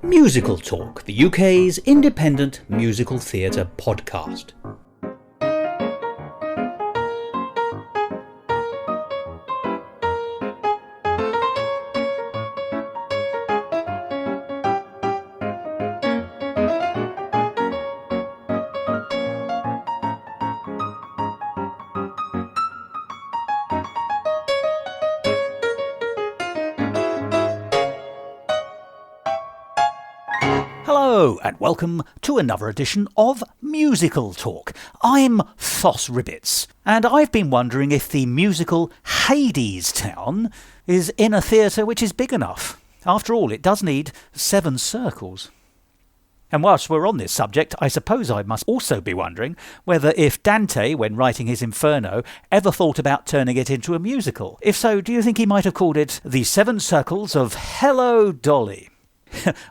Musical Talk, the UK's independent musical theatre podcast. Hello and welcome to another edition of Musical Talk. I'm Thos and I've been wondering if the musical Hadestown is in a theatre which is big enough. After all, it does need 7 circles. And whilst we're on this subject, I suppose I must also be wondering whether if Dante, when writing his Inferno, ever thought about turning it into a musical. If so, do you think he might have called it The 7 Circles of Hello Dolly?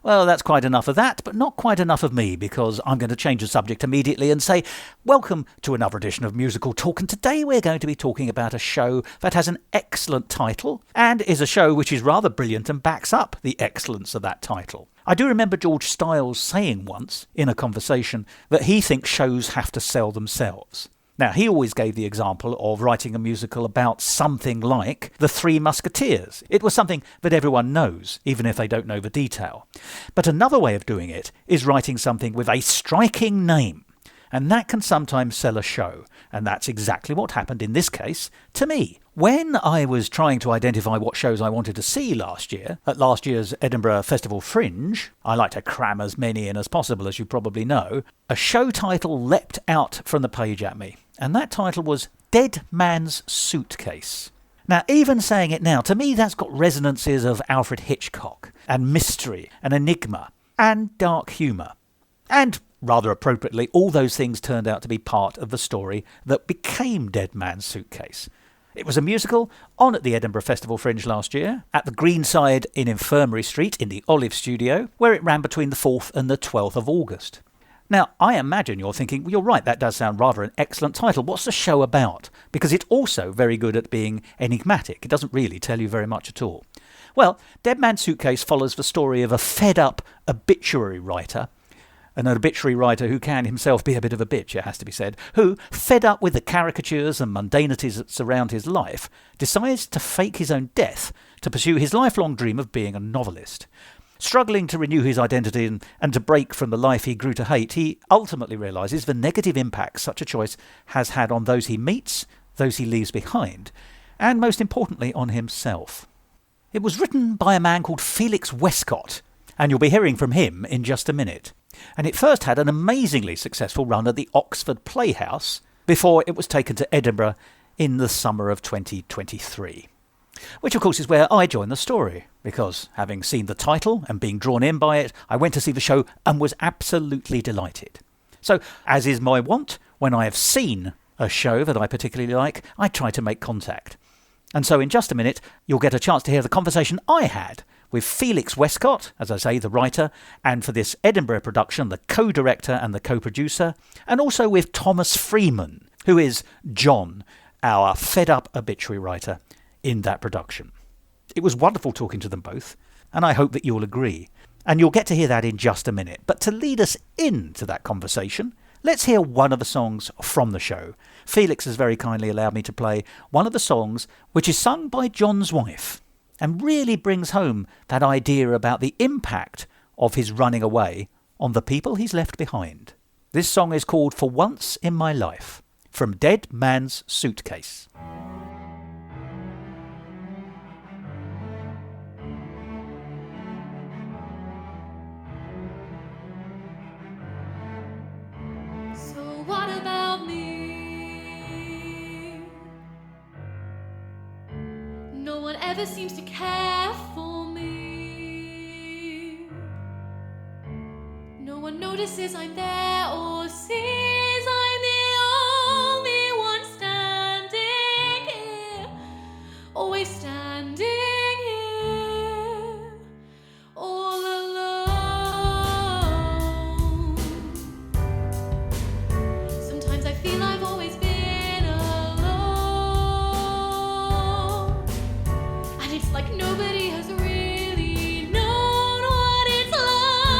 Well, that's quite enough of that, but not quite enough of me, because I'm going to change the subject immediately and say, welcome to another edition of Musical Talk, and today we're going to be talking about a show that has an excellent title, and is a show which is rather brilliant and backs up the excellence of that title. I do remember George Stiles saying once, in a conversation, that he thinks shows have to sell themselves. Now, he always gave the example of writing a musical about something like The Three Musketeers. It was something that everyone knows, even if they don't know the detail. But another way of doing it is writing something with a striking name. And that can sometimes sell a show. And that's exactly what happened in this case to me. When I was trying to identify what shows I wanted to see last year, at last year's Edinburgh Festival Fringe, I like to cram as many in as possible, as you probably know, a show title leapt out from the page at me. And that title was Dead Man's Suitcase. Now, even saying it now, to me that's got resonances of Alfred Hitchcock, and mystery, and enigma, and dark humour. And, rather appropriately, all those things turned out to be part of the story that became Dead Man's Suitcase. It was a musical on at the Edinburgh Festival Fringe last year, at the Greenside in Infirmary Street in the Olive Studio, where it ran between the 4th and the 12th of August. Now, I imagine you're thinking, well, you're right, that does sound rather an excellent title. What's the show about? Because it's also very good at being enigmatic. It doesn't really tell you very much at all. Well, Dead Man's Suitcase follows the story of a fed-up obituary writer, an obituary writer who can himself be a bit of a bitch, it has to be said, who, fed up with the caricatures and mundanities that surround his life, decides to fake his own death to pursue his lifelong dream of being a novelist. Struggling to renew his identity and to break from the life he grew to hate, he ultimately realises the negative impact such a choice has had on those he meets, those he leaves behind, and most importantly on himself. It was written by a man called Felix Westcott, and you'll be hearing from him in just a minute. And it first had an amazingly successful run at the Oxford Playhouse before it was taken to Edinburgh in the summer of 2023. Which of course is where I joined the story, because having seen the title and being drawn in by it, I went to see the show and was absolutely delighted. So, as is my wont, when I have seen a show that I particularly like, I try to make contact. And so in just a minute, you'll get a chance to hear the conversation I had with Felix Westcott, as I say, the writer, and for this Edinburgh production, the co-director and the co-producer, and also with Thomas Freeman, who is John, our fed-up obituary writer, in that production. It was wonderful talking to them both, and I hope that you'll agree. And you'll get to hear that in just a minute. But to lead us into that conversation, let's hear one of the songs from the show. Felix has very kindly allowed me to play one of the songs which is sung by John's wife, and really brings home that idea about the impact of his running away on the people he's left behind. This song is called For Once in My Life, from Dead Man's Suitcase. What about me? No one ever seems to care for me. No one notices I'm there or sees I'm the only one standing here, always standing here, all alone. Sometimes I feel I've always been alone, and it's like nobody has really known what it's like.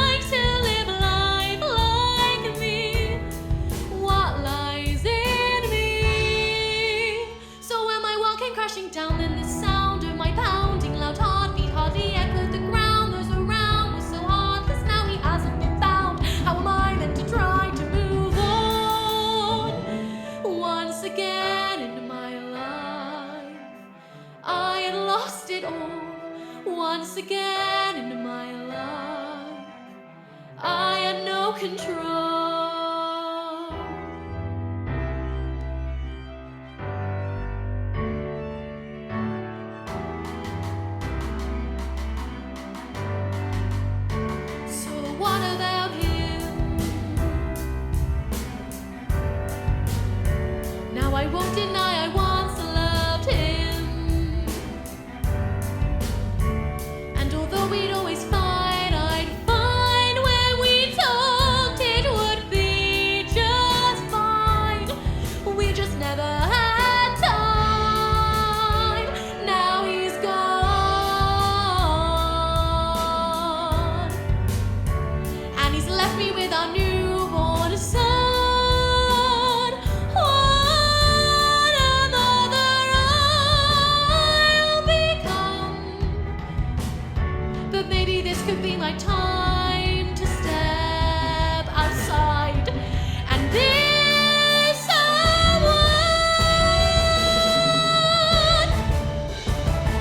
control. So what about him? Now I won't deny I once loved him, and although we'd always fight, I'd find when we talked it would be just fine. We just never had time. Now he's gone, and he's left me with our newborn son. What a mother I'll become. But maybe this could be my time to step outside and be someone.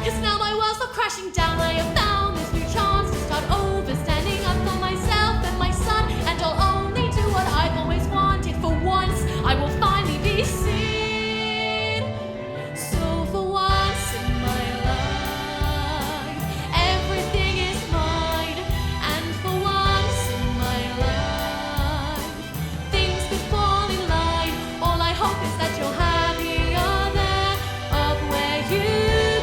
'Cause now my world's not crashing down. I have found this new chance to start over, standing up for myself and my son, and I'll only do what I've always wanted. For once, I will finally be seen. So for once in my life, everything is mine. And for once in my life, things could fall in line. All I hope is that you're happier there, up where you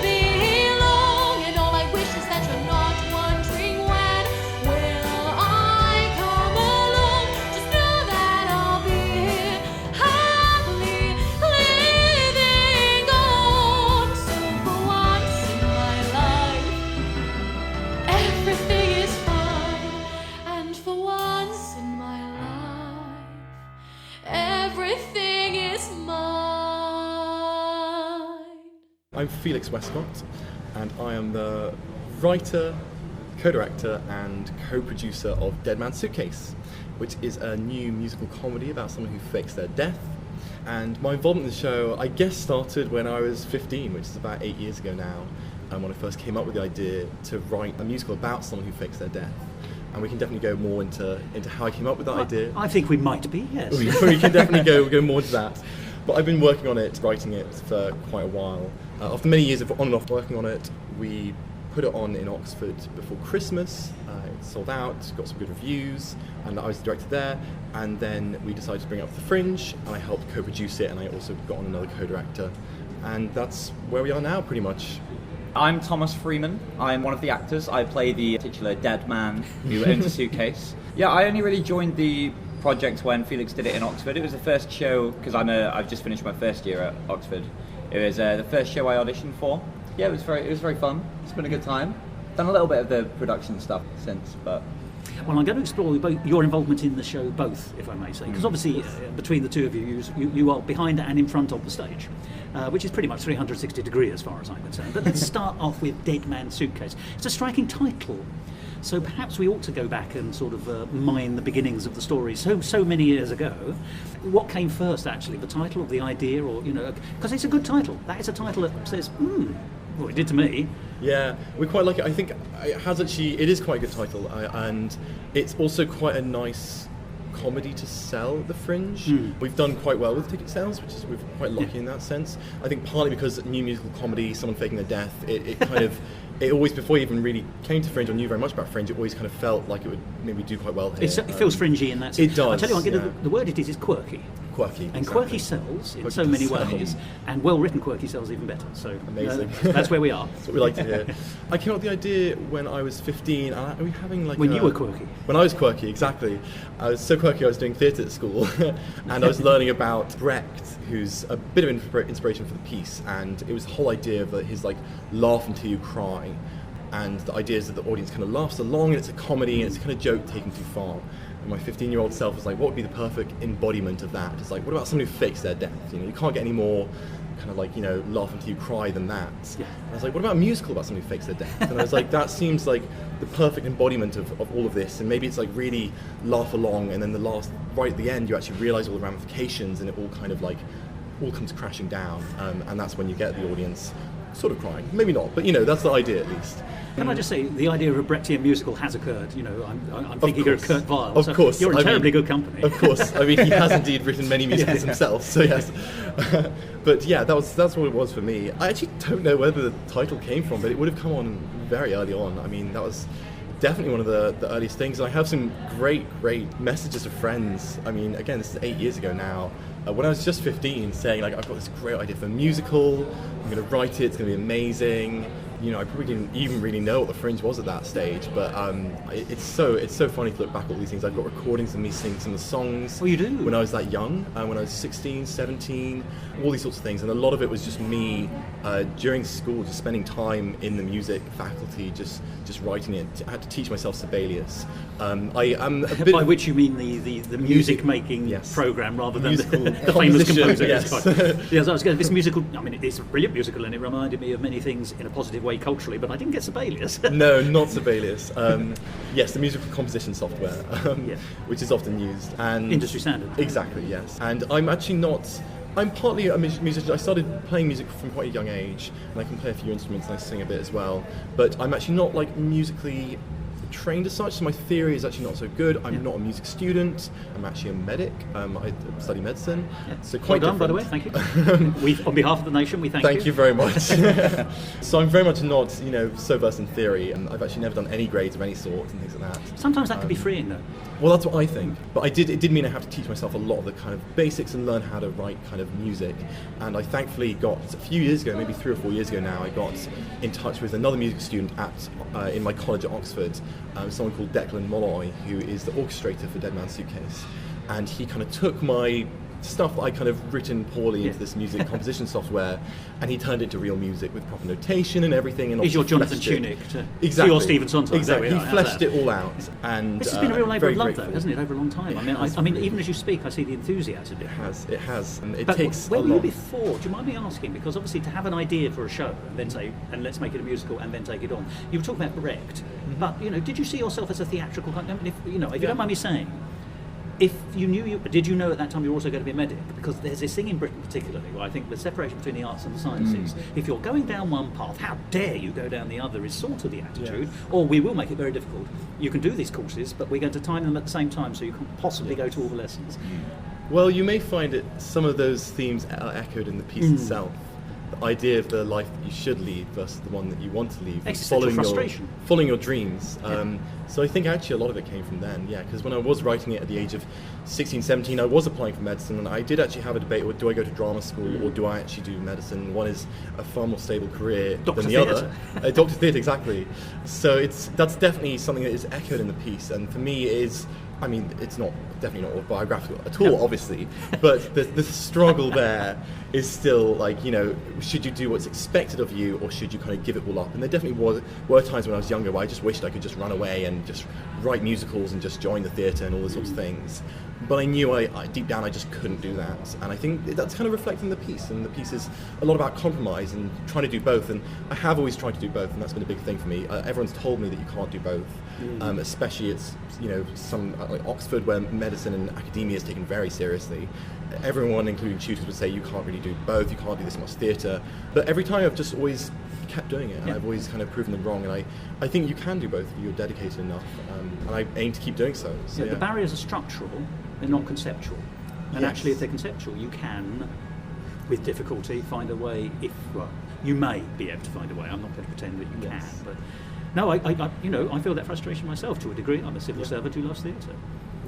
belong. And all I wish is that you're not wondering when will I come along. Just know that I'll be here, happily living on. So for once in my life, everything is fine. And for once in my life, everything is mine. I'm Felix Westcott, and I am the writer, co-director, and co-producer of Dead Man's Suitcase, which is a new musical comedy about someone who fakes their death. And my involvement in the show, I guess, started when I was 15, which is about 8 years ago now, and when I first came up with the idea to write a musical about someone who fakes their death. And we can definitely go more into how I came up with that idea. I think we might be, yes. We can definitely go more into that. But I've been working on it, writing it for quite a while. After many years of on and off working on it, we put it on in Oxford before Christmas. It sold out, got some good reviews, and I was the director there. And then we decided to bring it up to the Fringe, and I helped co-produce it, and I also got on another co-director. And that's where we are now, pretty much. I'm Thomas Freeman. I'm one of the actors. I play the titular dead man who owns a suitcase. Yeah, I only really joined the project when Felix did it in Oxford. It was the first show, because I've just finished my first year at Oxford. It was the first show I auditioned for. Yeah, it was very fun. It's been a good time. Done a little bit of the production stuff since, but... Well, I'm going to explore both your involvement in the show, both, if I may say, because obviously between the two of you are behind and in front of the stage, which is pretty much 360 degrees as far as I'm concerned. But let's start off with Dead Man's Suitcase. It's a striking title, so perhaps we ought to go back and sort of mine the beginnings of the story so many years ago. What came first, actually, the title or the idea, or, because it's a good title. That is a title that says, well, it did to me. Yeah, we quite like it. I think it is quite a good title, and it's also quite a nice comedy to sell at the Fringe. We've done quite well with ticket sales, which is we're quite lucky in that sense. I think partly because new musical comedy, someone faking their death, it kind of it always, before you even really came to Fringe or knew very much about Fringe, it always kind of felt like it would maybe do quite well here. It feels fringy in that sense. It does. I'll tell you what, the word it is quirky. Quirky. And exactly. quirky sells in so many ways, and well-written quirky sells even better. So amazing. That's where we are. That's what we like to hear. I came up with the idea when I was 15. Are we having like when you were quirky? When I was quirky, exactly. I was so quirky I was doing theatre at school, and I was learning about Brecht, who's a bit of inspiration for the piece, and it was the whole idea of his like laugh until you cry. And the idea is that the audience kind of laughs along, and it's a comedy, and it's a kind of joke taken too far. And my 15-year-old self was like, what would be the perfect embodiment of that? It's like, what about someone who fakes their death? You can't get any more kind of like, laugh until you cry than that. Yeah. And I was like, what about a musical about someone who fakes their death? And I was like, that seems like the perfect embodiment of all of this. And maybe it's like really laugh along, and then right at the end, you actually realize all the ramifications, and it all kind of like, all comes crashing down. And that's when you get the audience sort of crying. Maybe not, but that's the idea at least. Can I just say, the idea of a Brechtian musical has occurred. I'm thinking of Kurt Weill. Of course. You're in terribly good company. Of course. I mean, he has indeed written many musicals himself, so yes. But yeah, that's what it was for me. I actually don't know where the title came from, but it would have come on very early on. I mean, that was definitely one of the earliest things. And I have some great messages of friends. I mean, again, this is 8 years ago now. When I was just 15, saying, like, I've got this great idea for a musical, I'm going to write it, it's going to be amazing. I probably didn't even really know what the Fringe was at that stage, but it's so funny to look back at all these things. I've got recordings of me singing some of the songs. Oh, you do? When I was that young, when I was 16, 17, all these sorts of things. And a lot of it was just me during school, just spending time in the music faculty, just writing it. I had to teach myself Sibelius. I am a bit by which you mean the music making yes. program rather than musical the famous composer. Yes. Yes, I was going. This musical. I mean, it's a brilliant musical, and it reminded me of many things in a positive way culturally. But I didn't get Sibelius. No, not Sibelius. Yes, the musical composition software, which is often used and industry standard. Exactly. Yes, and I'm actually not. I'm partly a musician. I started playing music from quite a young age, and I can play a few instruments and I sing a bit as well. But I'm actually not like musically trained as such, so my theory is actually not so good. I'm not a music student. I'm actually a medic. I study medicine. Yeah. So quite well done, by the way. Thank you. On behalf of the nation, we thank you. Thank you very much. So I'm very much not, so versed in theory, and I've actually never done any grades of any sort and things like that. Sometimes that can be freeing, though. Well, that's what I think. But it did mean I have to teach myself a lot of the kind of basics and learn how to write kind of music. And I thankfully got, a few years ago, maybe 3 or 4 years ago now, I got in touch with another music student in my college at Oxford, someone called Declan Molloy, who is the orchestrator for Dead Man's Suitcase. And he kind of took my stuff that I kind of written poorly into this music composition software, and he turned it into real music with proper notation and everything. And he's your Jonathan Tunick exactly. Your Stephen Sondheim. Exactly. He fleshed it all out. And this has been a real labour of love, though, hasn't it, over a long time? I mean, even as you speak, I see the enthusiasm. It has. And it but takes where a were lot. you before? Do you mind me asking? Because obviously, to have an idea for a show and then say, and let's make it a musical and then take it on. You were talking about Brecht, but did you see yourself as a theatrical? I mean, if you don't mind me saying. If you knew, did you know at that time you were also going to be a medic? Because there's this thing in Britain particularly where I think the separation between the arts and the sciences, if you're going down one path, how dare you go down the other is sort of the attitude, or we will make it very difficult. You can do these courses, but we're going to time them at the same time so you can possibly go to all the lessons. Well, you may find some of those themes are echoed in the piece itself. The idea of the life that you should lead versus the one that you want to lead. Following your dreams. So I think actually a lot of it came from then, because when I was writing it at the age of 16, 17, I was applying for medicine, and I did actually have a debate, do I go to drama school or do I actually do medicine? One is a far more stable career than the other. Doctor Theatre, exactly. So that's definitely something that is echoed in the piece, and for me it is, I mean, it's definitely not autobiographical at all, obviously, but the struggle there is still like, should you do what's expected of you, or should you kind of give it all up? And there definitely were times when I was younger where I just wished I could just run away and just write musicals and just join the theatre and all those sorts of things. But I knew I deep down I just couldn't do that, and I think that's kind of reflecting the piece, and the piece is a lot about compromise and trying to do both, and I have always tried to do both, and that's been a big thing for me. Everyone's told me that you can't do both, especially it's some like Oxford where medicine and academia is taken very seriously. Everyone, including tutors, would say you can't really do both, you can't do this much theatre, but every time I've just always kept doing it, and I've always kind of proven them wrong, and I think you can do both if you're dedicated enough, and I aim to keep doing so. The barriers are structural, they're not conceptual, and actually if they're conceptual you can, with difficulty, find a way. You may be able to find a way. I'm not going to pretend that you can, but no, I feel that frustration myself to a degree. I'm a civil servant who loves theatre.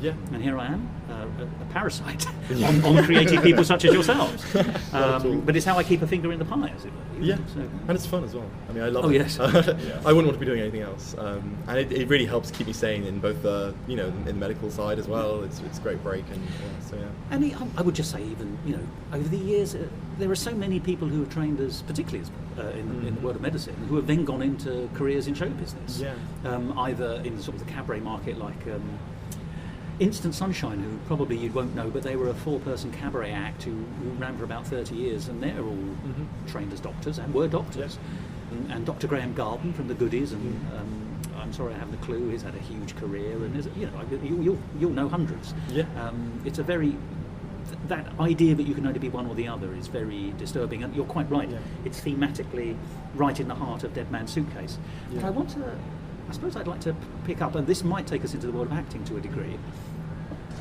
Yeah. And here I am, a parasite on creative people such as yourselves. But it's how I keep a finger in the pie, as it were. Yeah, so. And it's fun as well. I mean, I love it. Yes. I wouldn't want to be doing anything else. And it really helps keep me sane in both the, in the medical side as well. It's a great break. And I would just say even, over the years, there are so many people who are trained as, particularly as, in the world of medicine, who have then gone into careers in show business. Yeah. Either in sort of the cabaret market, like Instant Sunshine, who probably you won't know, but they were a 4-person cabaret act who ran for about 30 years, and they're all trained as doctors and were doctors. Yeah. And Dr. Graham Garden from the Goodies, and I'm sorry I haven't a clue. He's had a huge career, and you'll know hundreds. Yeah. It's a very that idea that you can only be one or the other is very disturbing, and you're quite right. Yeah. It's thematically right in the heart of Dead Man's Suitcase. Yeah. But I suppose I'd like to pick up, and this might take us into the world of acting to a degree.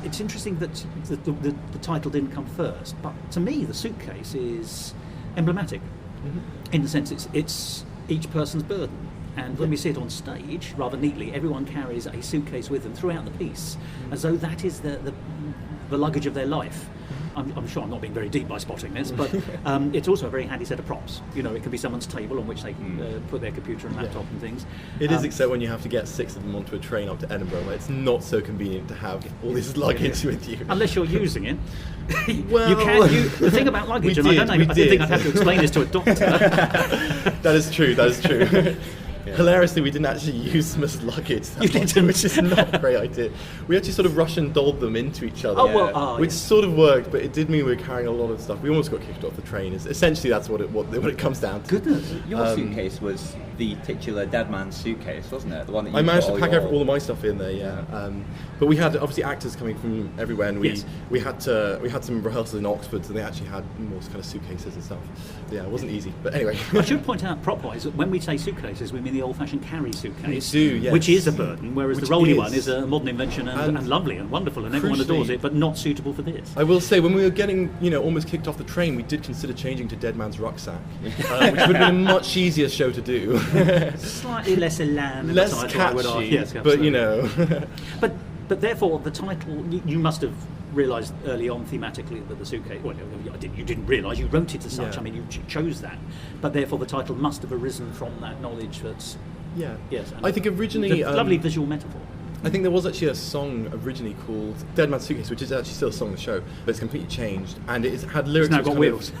It's interesting that the title didn't come first, but to me the suitcase is emblematic, in the sense it's each person's burden. And when we see it on stage, rather neatly, everyone carries a suitcase with them throughout the piece, as though that is the luggage of their life. I'm sure I'm not being very deep by spotting this, but it's also a very handy set of props. You know, it can be someone's table on which they put their computer and laptop and things. It is, except when you have to get 6 of them onto a train up to Edinburgh, where it's not so convenient to have all this luggage with you. Unless you're using it. Well, the thing about luggage, and I don't think I'd have to explain this to a doctor. That is true. Yeah. Hilariously, we didn't actually use some of the luggage, which is not a great idea. We actually sort of Russian dolled them into each other, which sort of worked, but it did mean we were carrying a lot of stuff. We almost got kicked off the train. Essentially, that's what it comes down to. Goodness. Your suitcase was the titular Dead Man's Suitcase, wasn't it? The one that you I managed to pack all all of my stuff in there, yeah. But we had obviously actors coming from everywhere, and we had some rehearsals in Oxford, so they actually had more kind of suitcases and stuff. Yeah, it wasn't easy, but anyway. I should point out, prop-wise, that when we say suitcases, we mean the old-fashioned carry suitcase, we do, yes. which is a burden, whereas the rolly one is a modern invention and lovely and wonderful, and everyone adores it, but not suitable for this. I will say, when we were getting almost kicked off the train, we did consider changing to Dead Man's Rucksack, which would have been a much easier show to do. Slightly less elan, less title, catchy, I would argue. Yes, but but therefore the title, you must have realised early on thematically that the suitcase. Well, you didn't realise. You wrote it as such. Yeah. I mean, you chose that, but therefore the title must have arisen from that knowledge. That's yes. I think originally lovely visual metaphor. I think there was actually a song originally called Dead Man's Suitcase, which is actually still a song in the show, but it's completely changed, and it had lyrics. It's now got wheels.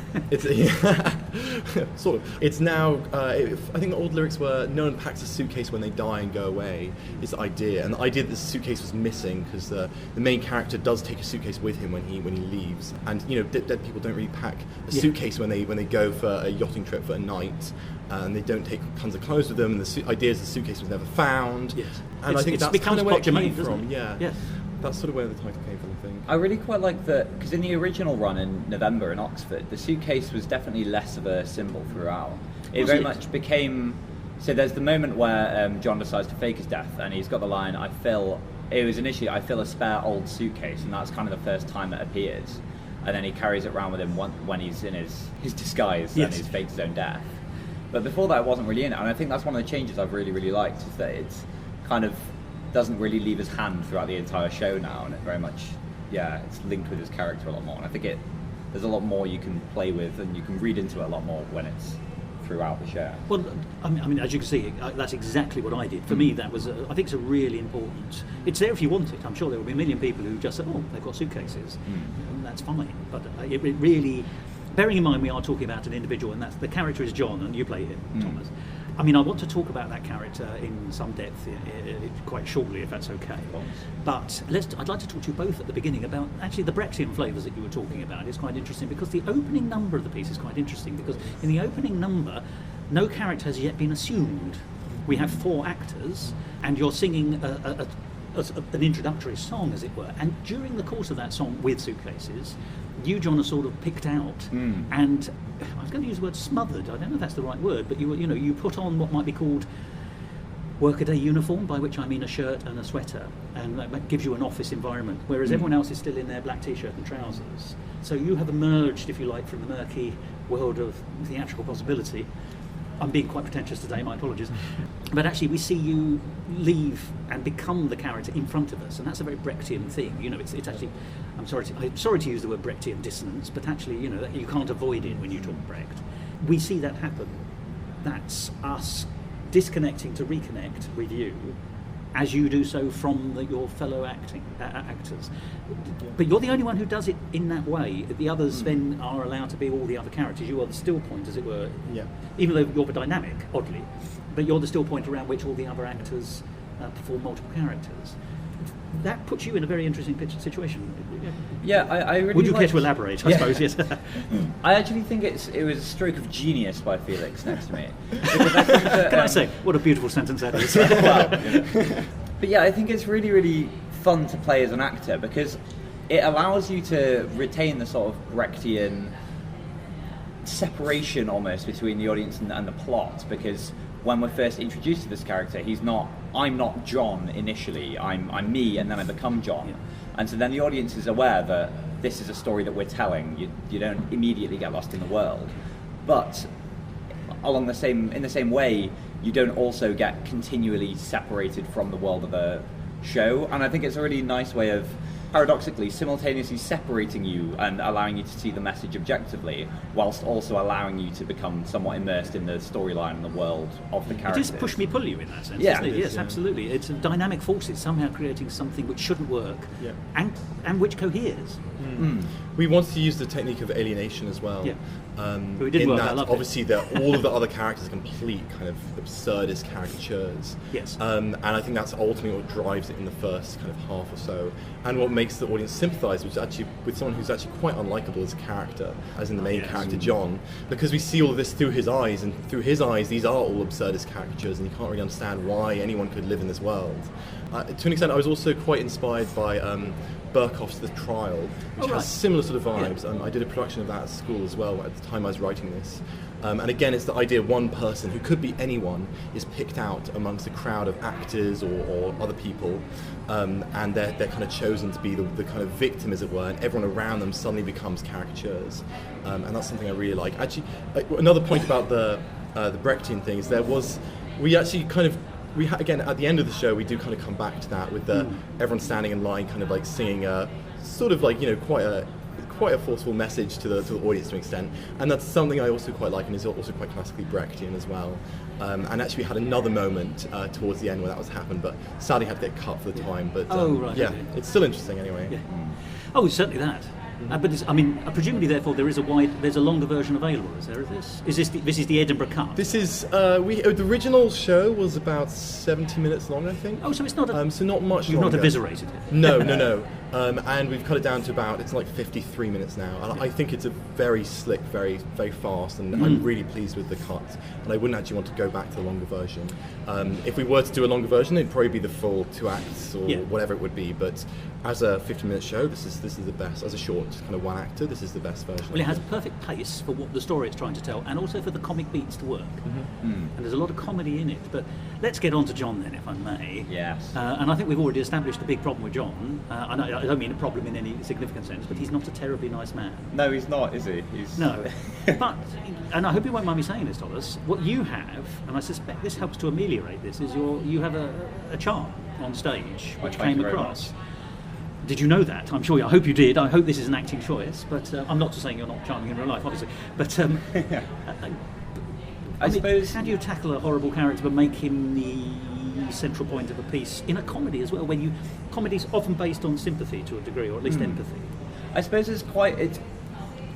Sort of. It's now. I think the old lyrics were, "No one packs a suitcase when they die and go away." Is the idea, and the idea that the suitcase was missing because the main character does take a suitcase with him when he leaves, and dead people don't really pack a suitcase when they go for a yachting trip for a night. And they don't take tons of clothes with them, and the idea is the suitcase was never found. Yes. And I think that's kind of where it came from. Yeah. Yes. That's sort of where the title came from, I think. I really quite like that, because in the original run in November in Oxford, the suitcase was definitely less of a symbol throughout. It very much became... So there's the moment where John decides to fake his death, and he's got the line, I fill a spare old suitcase, and that's kind of the first time it appears. And then he carries it around with him when he's in his disguise and he's faked his own death. But before that, it wasn't really in it, and I think that's one of the changes I've really, really liked, is that it's kind of doesn't really leave his hand throughout the entire show now, and it very much, it's linked with his character a lot more, and I think there's a lot more you can play with, and you can read into it a lot more when it's throughout the show. Well, I mean, as you can see, that's exactly what I did. For me, that was, I think it's a really important... It's there if you want it. I'm sure there will be a million people who just say, oh, they've got suitcases, and that's fine, but it really... Bearing in mind we are talking about an individual, and that's the character is John, and you play him, Thomas. I mean, I want to talk about that character in some depth quite shortly, if that's okay. But I'd like to talk to you both at the beginning about actually the Brechtian flavours that you were talking about. It's quite interesting because the opening number of the piece is quite interesting, because in the opening number, no character has yet been assumed. We have 4 actors, and you're singing an introductory song, as it were. And during the course of that song, with suitcases, you, John, are sort of picked out, and I was going to use the word smothered. I don't know if that's the right word, but you put on what might be called workaday uniform, by which I mean a shirt and a sweater, and that gives you an office environment, whereas everyone else is still in their black t-shirt and trousers. So you have emerged, if you like, from the murky world of theatrical possibility. I'm being quite pretentious today, my apologies. But actually we see you leave and become the character in front of us, and that's a very Brechtian thing. It's actually, I'm sorry to use the word Brechtian dissonance, but actually, you can't avoid it when you talk Brecht. We see that happen. That's us disconnecting to reconnect with you, as you do so from your fellow actors. But you're the only one who does it in that way. The others then are allowed to be all the other characters. You are the still point, as it were. Yeah. Even though you're the dynamic, oddly, but you're the still point around which all the other actors perform multiple characters. That puts you in a very interesting situation. Yeah, I really. Would you care to elaborate? I suppose, yes. I actually think it was a stroke of genius by Felix next to me. Because I think that, Can I say what a beautiful sentence that is? Well, but yeah, I think it's really, really fun to play as an actor, because it allows you to retain the sort of Brechtian separation almost between the audience and the plot, because when we're first introduced to this character, I'm not John initially, I'm me, and then I become John. Yeah. And so then the audience is aware that this is a story that we're telling. You don't immediately get lost in the world. But in the same way, you don't also get continually separated from the world of the show. And I think it's a really nice way of, paradoxically, simultaneously separating you and allowing you to see the message objectively, whilst also allowing you to become somewhat immersed in the storyline and the world of the characters. It is push me, pull you in that sense, Yeah. isn't it? It is, Yes, yeah. absolutely. It's a dynamic forces somehow creating something which shouldn't work, Yeah. and which coheres. We wanted to use the technique of alienation as well. Yeah. It did in work, I that, loved it. obviously, all of the other characters are complete kind of absurdist caricatures. Yes. And I think that's ultimately what drives it in the first kind of half or so, and what makes the audience sympathise with someone who's actually quite unlikable as a character, as in the main Yes. character John, because we see all of this through his eyes, and through his eyes, these are all absurdist caricatures, and you can't really understand why anyone could live in this world. To an extent, I was also quite inspired by Berkoff's The Trial, which right. has similar sort of vibes. Yeah. I did a production of that at school as well at the time I was writing this. And again, it's the idea one person, who could be anyone, is picked out amongst a crowd of actors or other people, and they're kind of chosen to be the kind of victim, as it were, and everyone around them suddenly becomes caricatures. And that's something I really like. Actually, another point about the Brechtian thing is again, at the end of the show, we do kind of come back to that with everyone standing in line, kind of like singing sort of like, quite a forceful message to the audience to an extent, and that's something I also quite like, and is also quite classically Brechtian as well. And actually, we had another moment towards the end where that was happened, but sadly had to get cut for the time. But Right, yeah, okay. it's still interesting anyway. Yeah. Oh, certainly that. But presumably, therefore, there's a longer version available. Is there? This is the Edinburgh cut? This is the original show was about 70 minutes long, I think. Oh, so it's not so not much you've longer. not eviscerated it. No. And we've cut it down to it's like 53 minutes now. And I think it's a very slick, very, very fast, and I'm really pleased with the cut. And I wouldn't actually want to go back to the longer version. If we were to do a longer version, it'd probably be the full 2 acts or whatever it would be. But as a 50-minute show, this is the best. As a short kind of 1 actor, this is the best version. Well, it has a perfect pace for what the story it's trying to tell, and also for the comic beats to work. And there's a lot of comedy in it. But let's get on to John then, if I may. Yes. And I think we've already established a big problem with John. I don't mean a problem in any significant sense, but he's not a terribly nice man. No, he's not, is he? No. But, and I hope you won't mind me saying this, Thos, what you have, and I suspect this helps to ameliorate this, is you have a charm on stage, which Thank came you very across. Did you know that? I hope you did. I hope this is an acting choice, but I'm not saying you're not charming in real life, obviously. But I suppose. how do you tackle a horrible character but make him the central point of a piece in a comedy as well, when comedy's often based on sympathy to a degree, or at least empathy? I suppose it's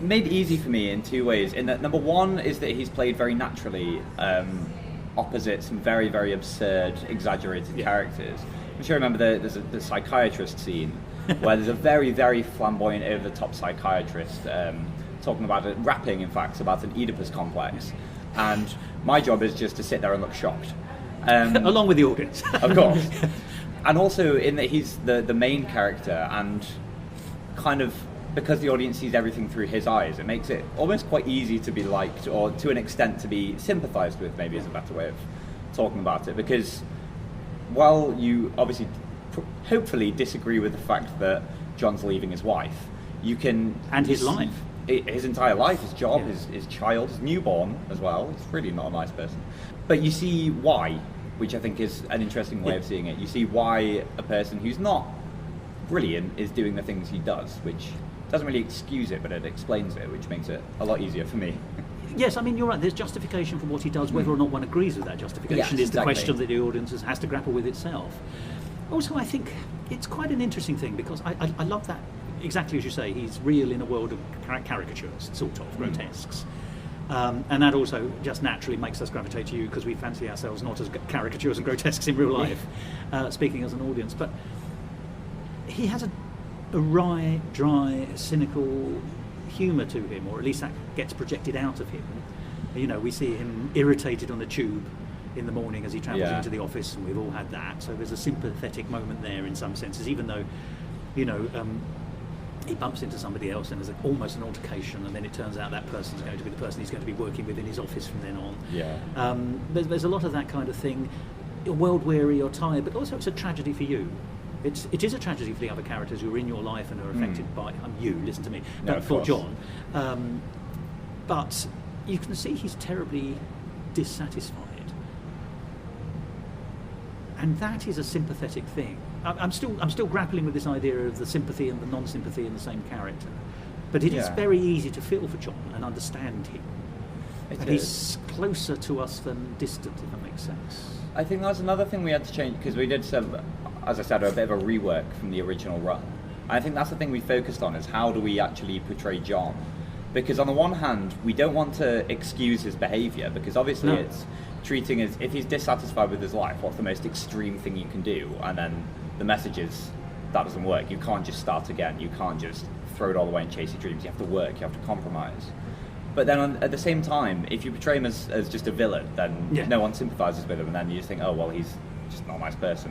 made easy for me in 2 ways. In that, number one is that he's played very naturally opposite some very, very absurd, exaggerated characters. I'm sure you remember there's the psychiatrist scene where there's a very, very flamboyant, over-the-top psychiatrist talking about it, rapping, in fact, about an Oedipus complex. And my job is just to sit there and look shocked. Along with the audience. Of course. And also in that he's the main character, and kind of because the audience sees everything through his eyes, it makes it almost quite easy to be liked, or to an extent to be sympathised with, maybe is a better way of talking about it. Because while you obviously hopefully disagree with the fact that John's leaving his wife, you can... And his life. His entire life, his job, his child, his newborn as well. He's really not a nice person. But you see why, which I think is an interesting way of seeing it. You see why a person who's not brilliant is doing the things he does, which doesn't really excuse it, but it explains it, which makes it a lot easier for me. Yes, I mean, you're right. There's justification for what he does. Whether or not one agrees with that justification Yes, is the exactly. question that the audience has to grapple with itself. Also, I think it's quite an interesting thing, because I love that, exactly as you say, he's real in a world of caricatures, sort of, grotesques. And that also just naturally makes us gravitate to you, because we fancy ourselves not as caricatures and grotesques in real life, speaking as an audience. But he has a wry, dry, cynical humour to him, or at least that gets projected out of him. You know, we see him irritated on the tube in the morning as he travels into the office, and we've all had that. So there's a sympathetic moment there in some senses, even though, you know, he bumps into somebody else and there's almost an altercation, and then it turns out that person's going to be the person he's going to be working with in his office from then on. Yeah. There's a lot of that kind of thing. You're world-weary or tired, but also it's a tragedy for you. It is a tragedy for the other characters who are in your life and are affected by you. Listen to me, No, not of for course. John. But you can see he's terribly dissatisfied, and that is a sympathetic thing. I'm still grappling with this idea of the sympathy and the non-sympathy in the same character. But it is Yeah. very easy to feel for John and understand him. It And is. he's closer to us than distant, if that makes sense. I think that's another thing we had to change, because we did some, as I said, a bit of a rework from the original run. I think that's the thing we focused on, is how do we actually portray John? Because on the one hand, we don't want to excuse his behaviour, because obviously No. it's treating as, if he's dissatisfied with his life, what's the most extreme thing you can do? And then the message is, that doesn't work. You can't just start again. You can't just throw it all away and chase your dreams. You have to work. You have to compromise. But then at the same time, if you portray him as just a villain, then Yeah. no one sympathises with him, and then you just think, oh, well, he's just not a nice person.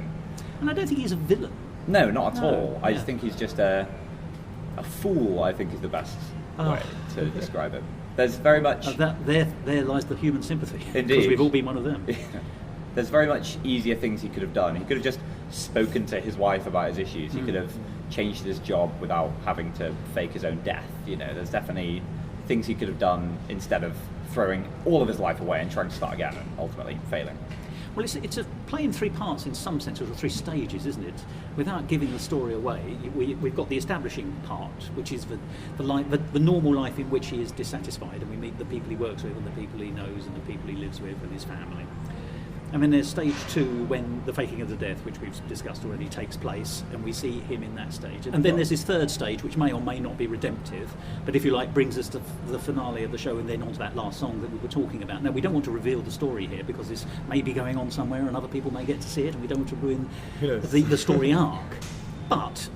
And I don't think he's a villain. No, not at No, all. I just yeah. think he's just a fool, I think is the best way to describe him. There's very much... There lies the human sympathy. Because Indeed. we've all been one of them. There's very much easier things he could have done. He could have just spoken to his wife about his issues. He could have changed his job without having to fake his own death. You know, there's definitely things he could have done instead of throwing all of his life away and trying to start again and ultimately failing. Well, it's a play in three parts in some sense, or three stages, isn't it? Without giving the story away, we've got the establishing part, which is the normal life in which he is dissatisfied, and we meet the people he works with and the people he knows and the people he lives with and his family. And then there's stage two, when the faking of the death, which we've discussed already, takes place, and we see him in that stage. And then there's this third stage, which may or may not be redemptive, but if you like, brings us to the finale of the show and then on to that last song that we were talking about. Now, we don't want to reveal the story here, because this may be going on somewhere and other people may get to see it, and we don't want to ruin the story arc. But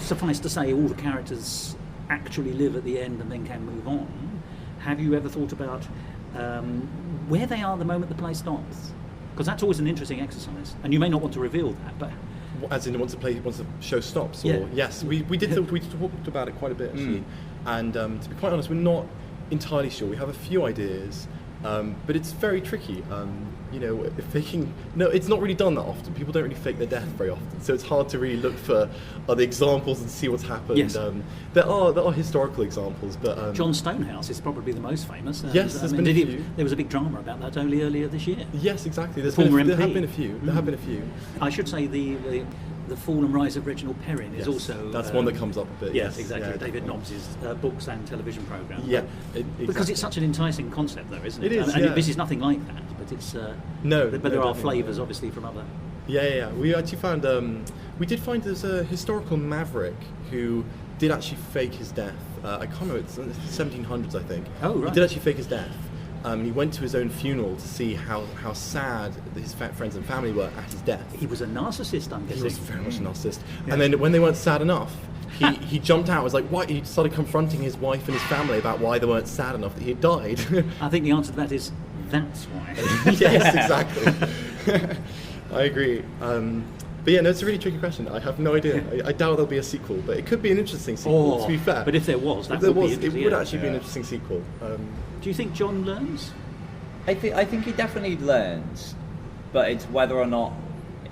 suffice to say, all the characters actually live at the end and then can move on. Have you ever thought about where they are the moment the play stops? Because that's always an interesting exercise, and you may not want to reveal that, but As in, once the show stops? Or, Yeah. Yes, we talked about it quite a bit, actually. And to be quite honest, we're not entirely sure. We have a few ideas, but it's very tricky. Faking... No, it's not really done that often. People don't really fake their death very often, so it's hard to really look for other examples and see what's happened. Yes. There are historical examples, but... John Stonehouse is probably the most famous. And, Yes, there's been a few. There was a big drama about that only earlier this year. Yes, exactly. There Former have MP. been a few. There have been a few. I should say the Fall and Rise of Reginald Perrin is Yes, also... that's one that comes up a bit. Yes, Yes, exactly. yeah, David definitely. Nobbs' books and television programme. Yeah, Because exactly. it's such an enticing concept, though, isn't it? It is, And yeah. this is nothing like that, but it's... No, But no, there are definitely flavours, not. obviously, from other... Yeah. We actually found... we did find there's a historical maverick who did actually fake his death. I can't remember, it's the 1700s, I think. Oh, right. He did actually fake his death. He went to his own funeral to see how sad his friends and family were at his death. He was a narcissist, I'm He guessing. was very much a narcissist. And then when they weren't sad enough, he jumped out. Was like, why? He started confronting his wife and his family about why they weren't sad enough that he had died. I think the answer to that is, that's why. Yes, exactly. I agree. But yeah, no, it's a really tricky question. I have no idea. I doubt there'll be a sequel, but it could be an interesting sequel, to be fair. But if there was, that If there would was, be it interesting. would yeah. actually be an interesting sequel. Do you think John learns? I think he definitely learns, but it's whether or not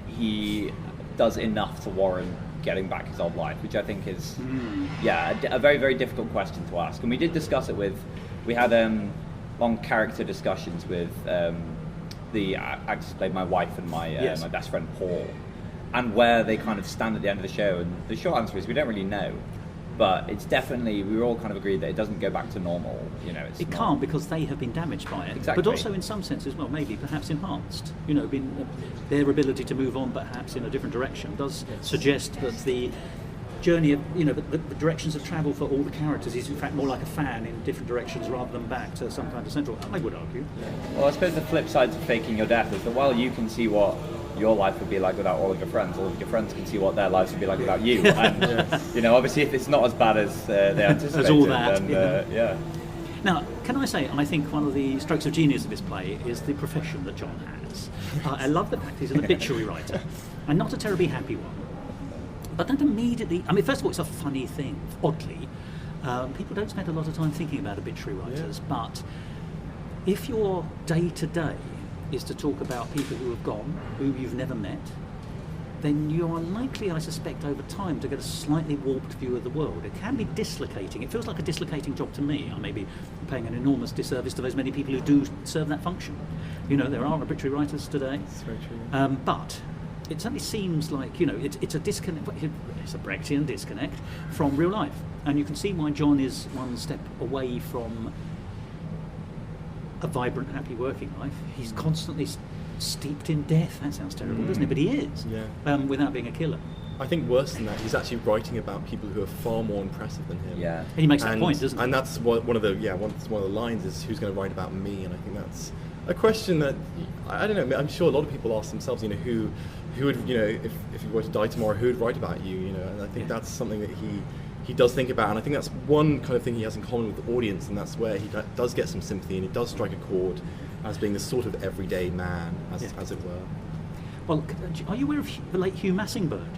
he does enough to warrant getting back his old life, which I think is, a very, very difficult question to ask. And we did discuss it we had long character discussions with the actors who played my wife and my my best friend Paul, and where they kind of stand at the end of the show. And the short answer is we don't really know. But it's definitely, we were all kind of agreed that it doesn't go back to normal. It can't, because they have been damaged by it. Exactly. But also, in some sense as well, maybe perhaps enhanced. Their ability to move on, perhaps in a different direction, does suggest that the journey of the directions of travel for all the characters is in fact more like a fan in different directions rather than back to some kind of central. I would argue. Well, I suppose the flip side to faking your death is that while you can see what your life would be like without all of your friends can see what their lives would be like without you. And obviously, if it's not as bad as they anticipated, As all that, then Now, can I say, I think one of the strokes of genius of this play is the profession that John has. I love the fact he's an obituary writer, and not a terribly happy one. But that immediately, I mean, first of all, it's a funny thing, oddly. People don't spend a lot of time thinking about obituary writers, but if your day-to-day is to talk about people who have gone, who you've never met, then you are likely, I suspect, over time to get a slightly warped view of the world. It can be dislocating. It feels like a dislocating job to me. I may be paying an enormous disservice to those many people who do serve that function. You know, there are obituary writers today. That's very true. But it certainly seems like, you know, it's a disconnect. It's a Brechtian disconnect from real life. And you can see why John is one step away from a vibrant, happy working life. He's constantly steeped in death. That sounds terrible, doesn't it? But he is, without being a killer. I think worse than that, he's actually writing about people who are far more impressive than him. Yeah. And he makes that point, doesn't he? And that's one of the lines is, who's going to write about me? And I think that's a question that, I don't know, I'm sure a lot of people ask themselves, you know, who would, you know, if you were to die tomorrow, who would write about you, you know? And I think that's something that he does think about, and I think that's one kind of thing he has in common with the audience, and that's where he does get some sympathy, and he does strike a chord as being this sort of everyday man, as it were. Well, are you aware of the late Hugh Massingbird?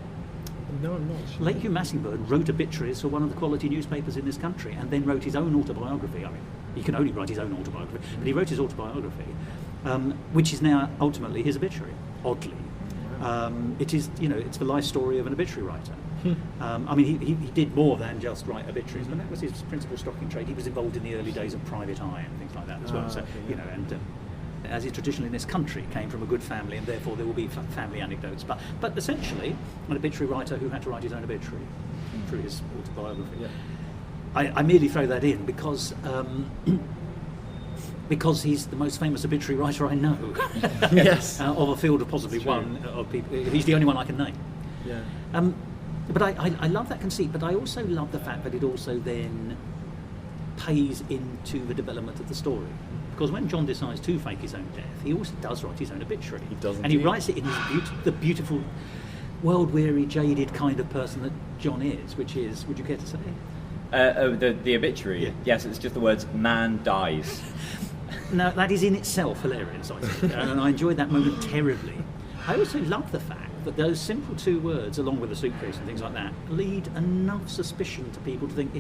No, I'm not sure. Late Hugh Massingbird wrote obituaries for one of the quality newspapers in this country, and then wrote his own autobiography. I mean, he can only write his own autobiography, but he wrote his autobiography, which is now ultimately his obituary, oddly. It is, you know, it's the life story of an obituary writer. I mean, he did more than just write obituaries, but that was his principal stock in trade. He was involved in the early days of Private Eye and things like that as well. So, you know, and as is traditional in this country, came from a good family, and therefore there will be family anecdotes. But essentially, an obituary writer who had to write his own obituary through his autobiography. Yeah. I merely throw that in because he's the most famous obituary writer I know. Yes. Of a field of possibly one of people. He's the only one I can name. Yeah. But I love that conceit, but I also love the fact that it also then pays into the development of the story. Because when John decides to fake his own death, he also does write his own obituary. He does and he indeed. writes it in the beautiful, world-weary, jaded kind of person that John is, which is, would you care to say? The obituary? Yeah. Yes, it's just the words, man dies. Now, that is in itself hilarious, I think, and I enjoyed that moment terribly. I also love the fact that those simple two words, along with the suitcase and things like that, lead enough suspicion to people to think,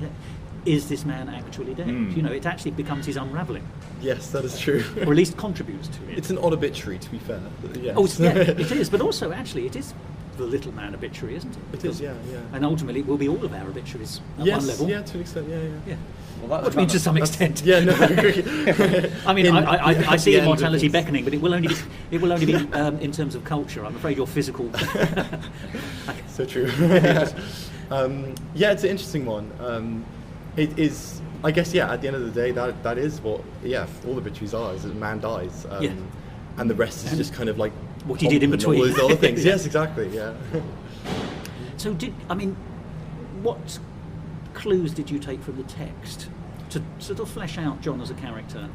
is this man actually dead? You know, it actually becomes his unravelling, Yes, that is true. or at least contributes to it. It's an odd obituary, to be fair. But yes. It is, but also, actually, it is the little man obituary, isn't it? It is, yeah. And ultimately, it will be all of our obituaries at Yes, one level. yeah, to an extent, yeah. Well, What do you mean, to some extent? Yeah, no, I agree. I mean, I see the end of immortality things. beckoning, but it will only be in terms of culture. I'm afraid your physical. So true. Yeah, it's an interesting one. It is, I guess, at the end of the day, that is what, all obituaries are, is that a man dies. And the rest is just kind of like what he did in pomp and between. all those other things. Yes, exactly, yeah. So, what clues did you take from the text to sort of flesh out John as a character?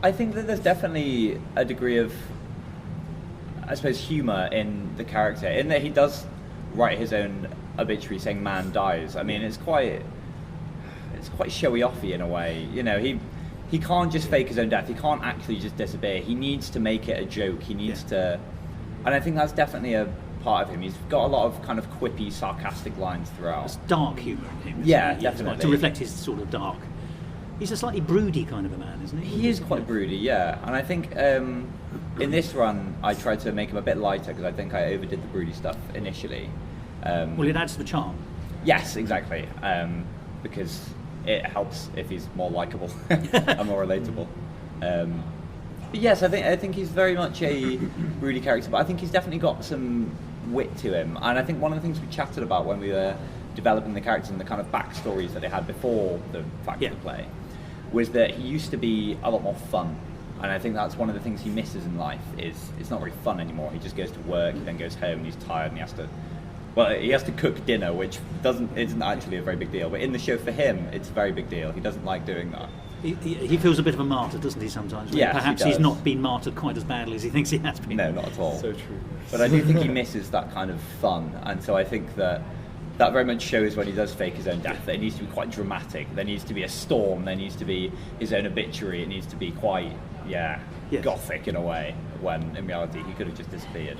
I think that there's definitely a degree of, I suppose, humour in the character, in that he does write his own obituary saying man dies. I mean, it's quite showy-offy in a way. You know, he can't just fake his own death. He can't actually just disappear. He needs to make it a joke. He needs to... And I think that's definitely a part of him. He's got a lot of kind of quippy, sarcastic lines throughout. It's dark humour in him. Yeah, isn't it? definitely. To reflect his sort of dark. He's a slightly broody kind of a man, isn't he? He is quite broody, yeah. And I think in this run, I tried to make him a bit lighter because I think I overdid the broody stuff initially. Well, it adds to the charm. Yes, exactly. Because it helps if he's more likeable and more relatable. But yes, I think he's very much a broody character, but I think he's definitely got some wit to him. And I think one of the things we chatted about when we were developing the characters and the kind of backstories that they had before the fact of the play was that he used to be a lot more fun. And I think that's one of the things he misses in life, is it's not very fun anymore. He just goes to work, he then goes home and he's tired and he has to cook dinner, which isn't actually a very big deal. But in the show, for him, it's a very big deal. He doesn't like doing that. He feels a bit of a martyr, doesn't he, sometimes? Yes, Perhaps he does. he's not been martyred quite as badly as he thinks he has been. No, not at all. So true. But I do think he misses that kind of fun. And so I think that very much shows when he does fake his own death, that it needs to be quite dramatic. There needs to be a storm. There needs to be his own obituary. It needs to be quite, gothic in a way, when in reality he could have just disappeared.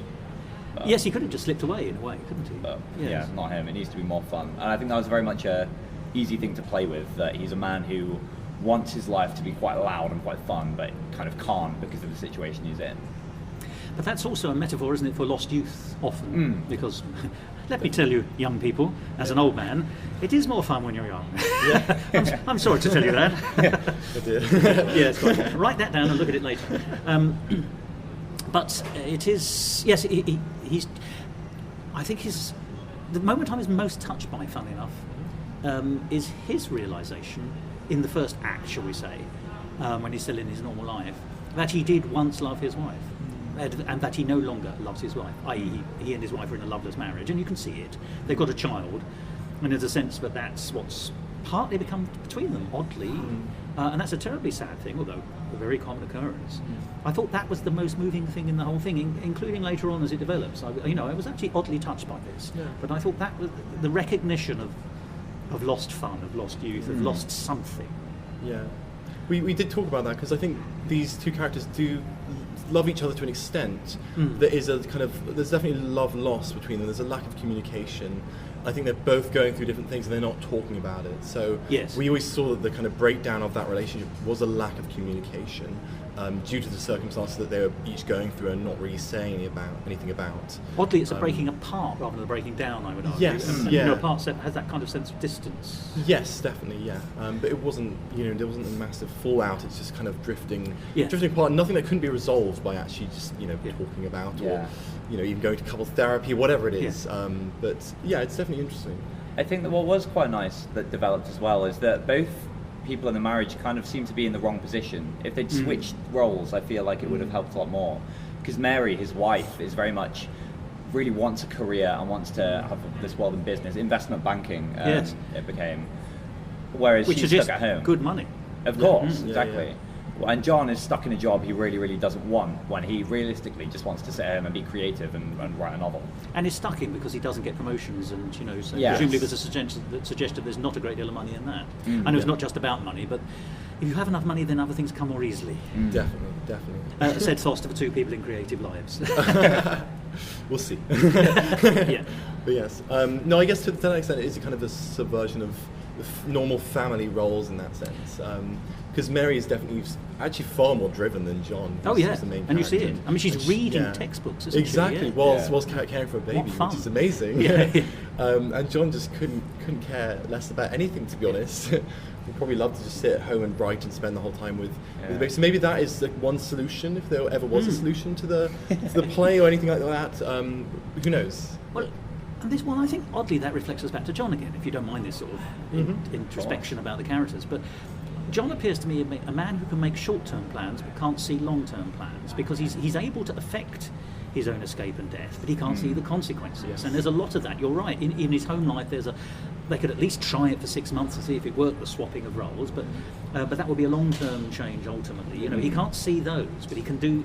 Yes, he could have just slipped away in a way, couldn't he? But Yes. yeah, not him. It needs to be more fun. And I think that was very much a easy thing to play with, that he's a man who wants his life to be quite loud and quite fun, but kind of can't because of the situation he's in. But that's also a metaphor, isn't it, for lost youth often? Because, let me tell you, young people, as an old man, it is more fun when you're young. I'm sorry to tell you that. I did. Yes, quite. Write that down and look at it later. But it is, yes, he's, I think the moment I was most touched by, funnily enough, is his realisation in the first act, shall we say, when he's still in his normal life, that he did once love his wife. And that he no longer loves his wife, i.e. he and his wife are in a loveless marriage, and you can see it. They've got a child, and there's a sense that that's what's partly become between them, oddly, and that's a terribly sad thing, although a very common occurrence. I thought that was the most moving thing in the whole thing, including later on as it develops. I was actually oddly touched by this, but I thought that was the recognition of lost fun, of lost youth, of lost something. Yeah, we did talk about that because I think these two characters do love each other to an extent. There is there's definitely love lost between them. There's a lack of communication. I think they're both going through different things and they're not talking about it. So yes. We always saw that the kind of breakdown of that relationship was a lack of communication due to the circumstances that they were each going through and not really saying anything about. Oddly, it's a breaking apart rather than a breaking down, I would argue. Yes, and yeah. Apart has that kind of sense of distance. Yes, definitely, yeah. But it wasn't, there wasn't a massive fallout. It's just kind of drifting apart. Nothing that couldn't be resolved by actually just, talking about or, even going to couples therapy, whatever it is. But yeah, it's definitely interesting. I think that what was quite nice that developed as well is that both people in the marriage kind of seem to be in the wrong position. If they'd switched roles, I feel like it would have helped a lot more. Because Mary, his wife, is very much really wants a career and wants to have this world in business, investment banking. It became, whereas she's stuck at home. Good money. Of course, exactly. Yeah. And John is stuck in a job he really, really doesn't want when he realistically just wants to sit home and be creative and write a novel. And is stuck in because he doesn't get promotions, and so presumably there's a suggestion there's not a great deal of money in that. I know it's not just about money, but if you have enough money, then other things come more easily. Definitely. Said Thos to the two people in creative lives. We'll see. Yeah. But yes, no, I guess to that extent it is kind of a subversion of the normal family roles in that sense. Because Mary is definitely actually far more driven than John. Oh yeah, the main and you see it. character. I mean, she's reading textbooks, isn't exactly. she? Whilst caring for a baby, which is amazing. And John just couldn't care less about anything, to be honest. Would probably love to just sit at home and write and spend the whole time with the baby. So maybe that is like one solution, if there ever was a solution to the play or anything like that. Who knows? Well, and this one, I think, oddly, that reflects us back to John again, if you don't mind this sort of introspection about the characters. But John appears to me a man who can make short-term plans but can't see long-term plans, because he's able to affect his own escape and death, but he can't see the consequences. Yes. And there's a lot of that. You're right. In his home life, they could at least try it for 6 months to see if it worked, the swapping of roles. But that would be a long-term change ultimately. He can't see those, but he can do.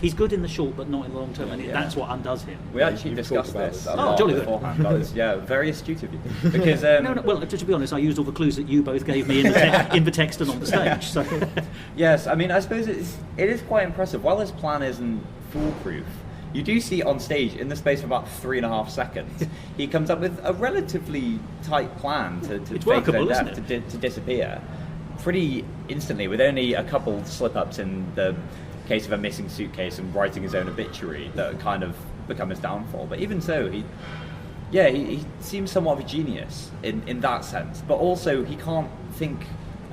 He's good in the short, but not in the long term, and that's what undoes him. We actually discussed this jolly beforehand. That was, very astute of you. Because no. Well, to be honest, I used all the clues that you both gave me in the text and on the stage. So. Yes, I mean, I suppose it is quite impressive. While his plan isn't foolproof, you do see on stage, in the space of about 3.5 seconds, he comes up with a relatively tight plan to fake their death, to disappear pretty instantly, with only a couple slip-ups in the case of a missing suitcase and writing his own obituary that kind of become his downfall. But even so, he seems somewhat of a genius in that sense, but also he can't think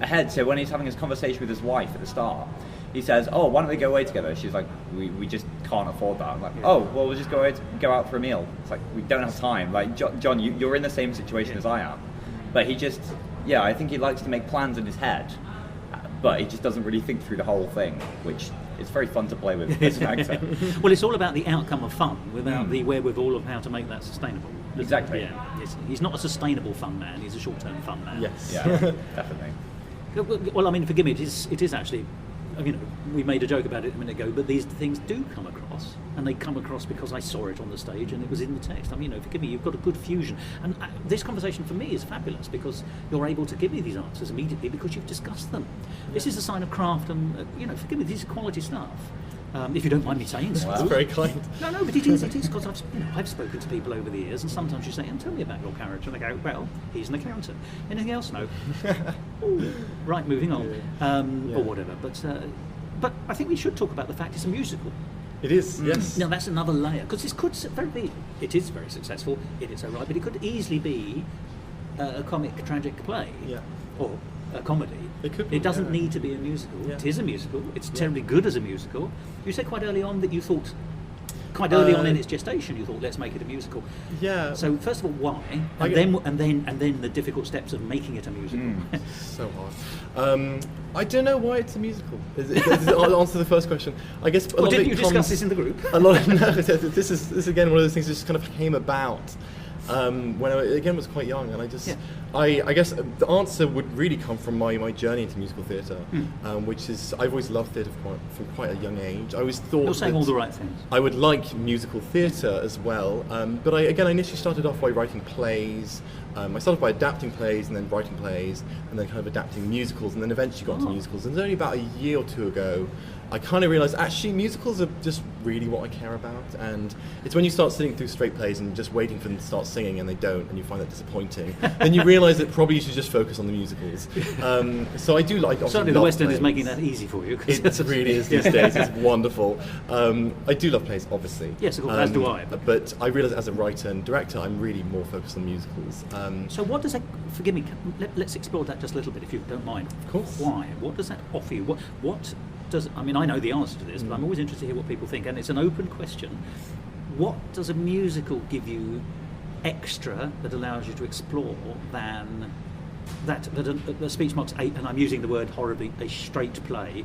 ahead. So when he's having his conversation with his wife at the start, he says, "Oh, why don't we go away together?" She's like, "We just can't afford that." I'm like, "Oh, well, we'll just go out for a meal." It's like, we don't have time. Like, John, you're in the same situation as I am. But he just, I think he likes to make plans in his head, but he just doesn't really think through the whole thing, which is very fun to play with as an actor. Well, it's all about the outcome of fun without the wherewithal of how to make that sustainable. Exactly. Yeah. He's not a sustainable fun man, he's a short-term fun man. Yes. Yeah, definitely. Well, I mean, forgive me, it is actually, we made a joke about it a minute ago, but these things do come across, and they come across because I saw it on the stage and it was in the text. Forgive me, you've got a good fusion, and this conversation for me is fabulous because you're able to give me these answers immediately because you've discussed them. This is a sign of craft, and forgive me, this is quality stuff. if you don't mind me saying so. That's very kind. No, but it is because I've spoken to people over the years, and sometimes you say, and tell me about your character, and they go, well, he's an accountant. Anything else? No. Ooh, right, moving on, or whatever. But I think we should talk about the fact it's a musical. It is, yes. Now that's another layer, because this could it is very successful in its own right, but it could easily be a comic tragic play, or a comedy. It could be, It doesn't need to be a musical. Yeah. It is a musical. It's terribly good as a musical. You said quite early on that you thought, quite early on in its gestation, you thought, let's make it a musical. Yeah. So first of all, why? And then the difficult steps of making it a musical. So hard. I don't know why it's a musical. I'll answer the first question. I guess. Didn't you discuss this in the group? A lot of this is again one of those things that just kind of came about when I again was quite young, and I guess the answer would really come from my journey into musical theatre, which is I've always loved theatre from quite a young age. I always thought you're saying all the right things. I would like musical theatre as well, but I initially started off by writing plays. I started by adapting plays and then writing plays and then kind of adapting musicals and then eventually got into musicals. And it was only about a year or two ago I kind of realised actually musicals are just really what I care about, and it's when you start sitting through straight plays and just waiting for them to start singing and they don't and you find that disappointing, then you realise that probably you should just focus on the musicals. So I do like... Certainly the West End is making that easy for you. It really is these days, it's wonderful. I do love plays, obviously. Yes, of course, as do I. But I realise as a writer and director I'm really more focused on musicals. So what does that... Forgive me, let's explore that just a little bit if you don't mind. Of course. Why? What does that offer you? What does... I mean, I know the answer to this, but I'm always interested to hear what people think, and it's an open question. What does a musical give you extra that allows you to explore than that the speech marks, and I'm using the word horribly, a straight play,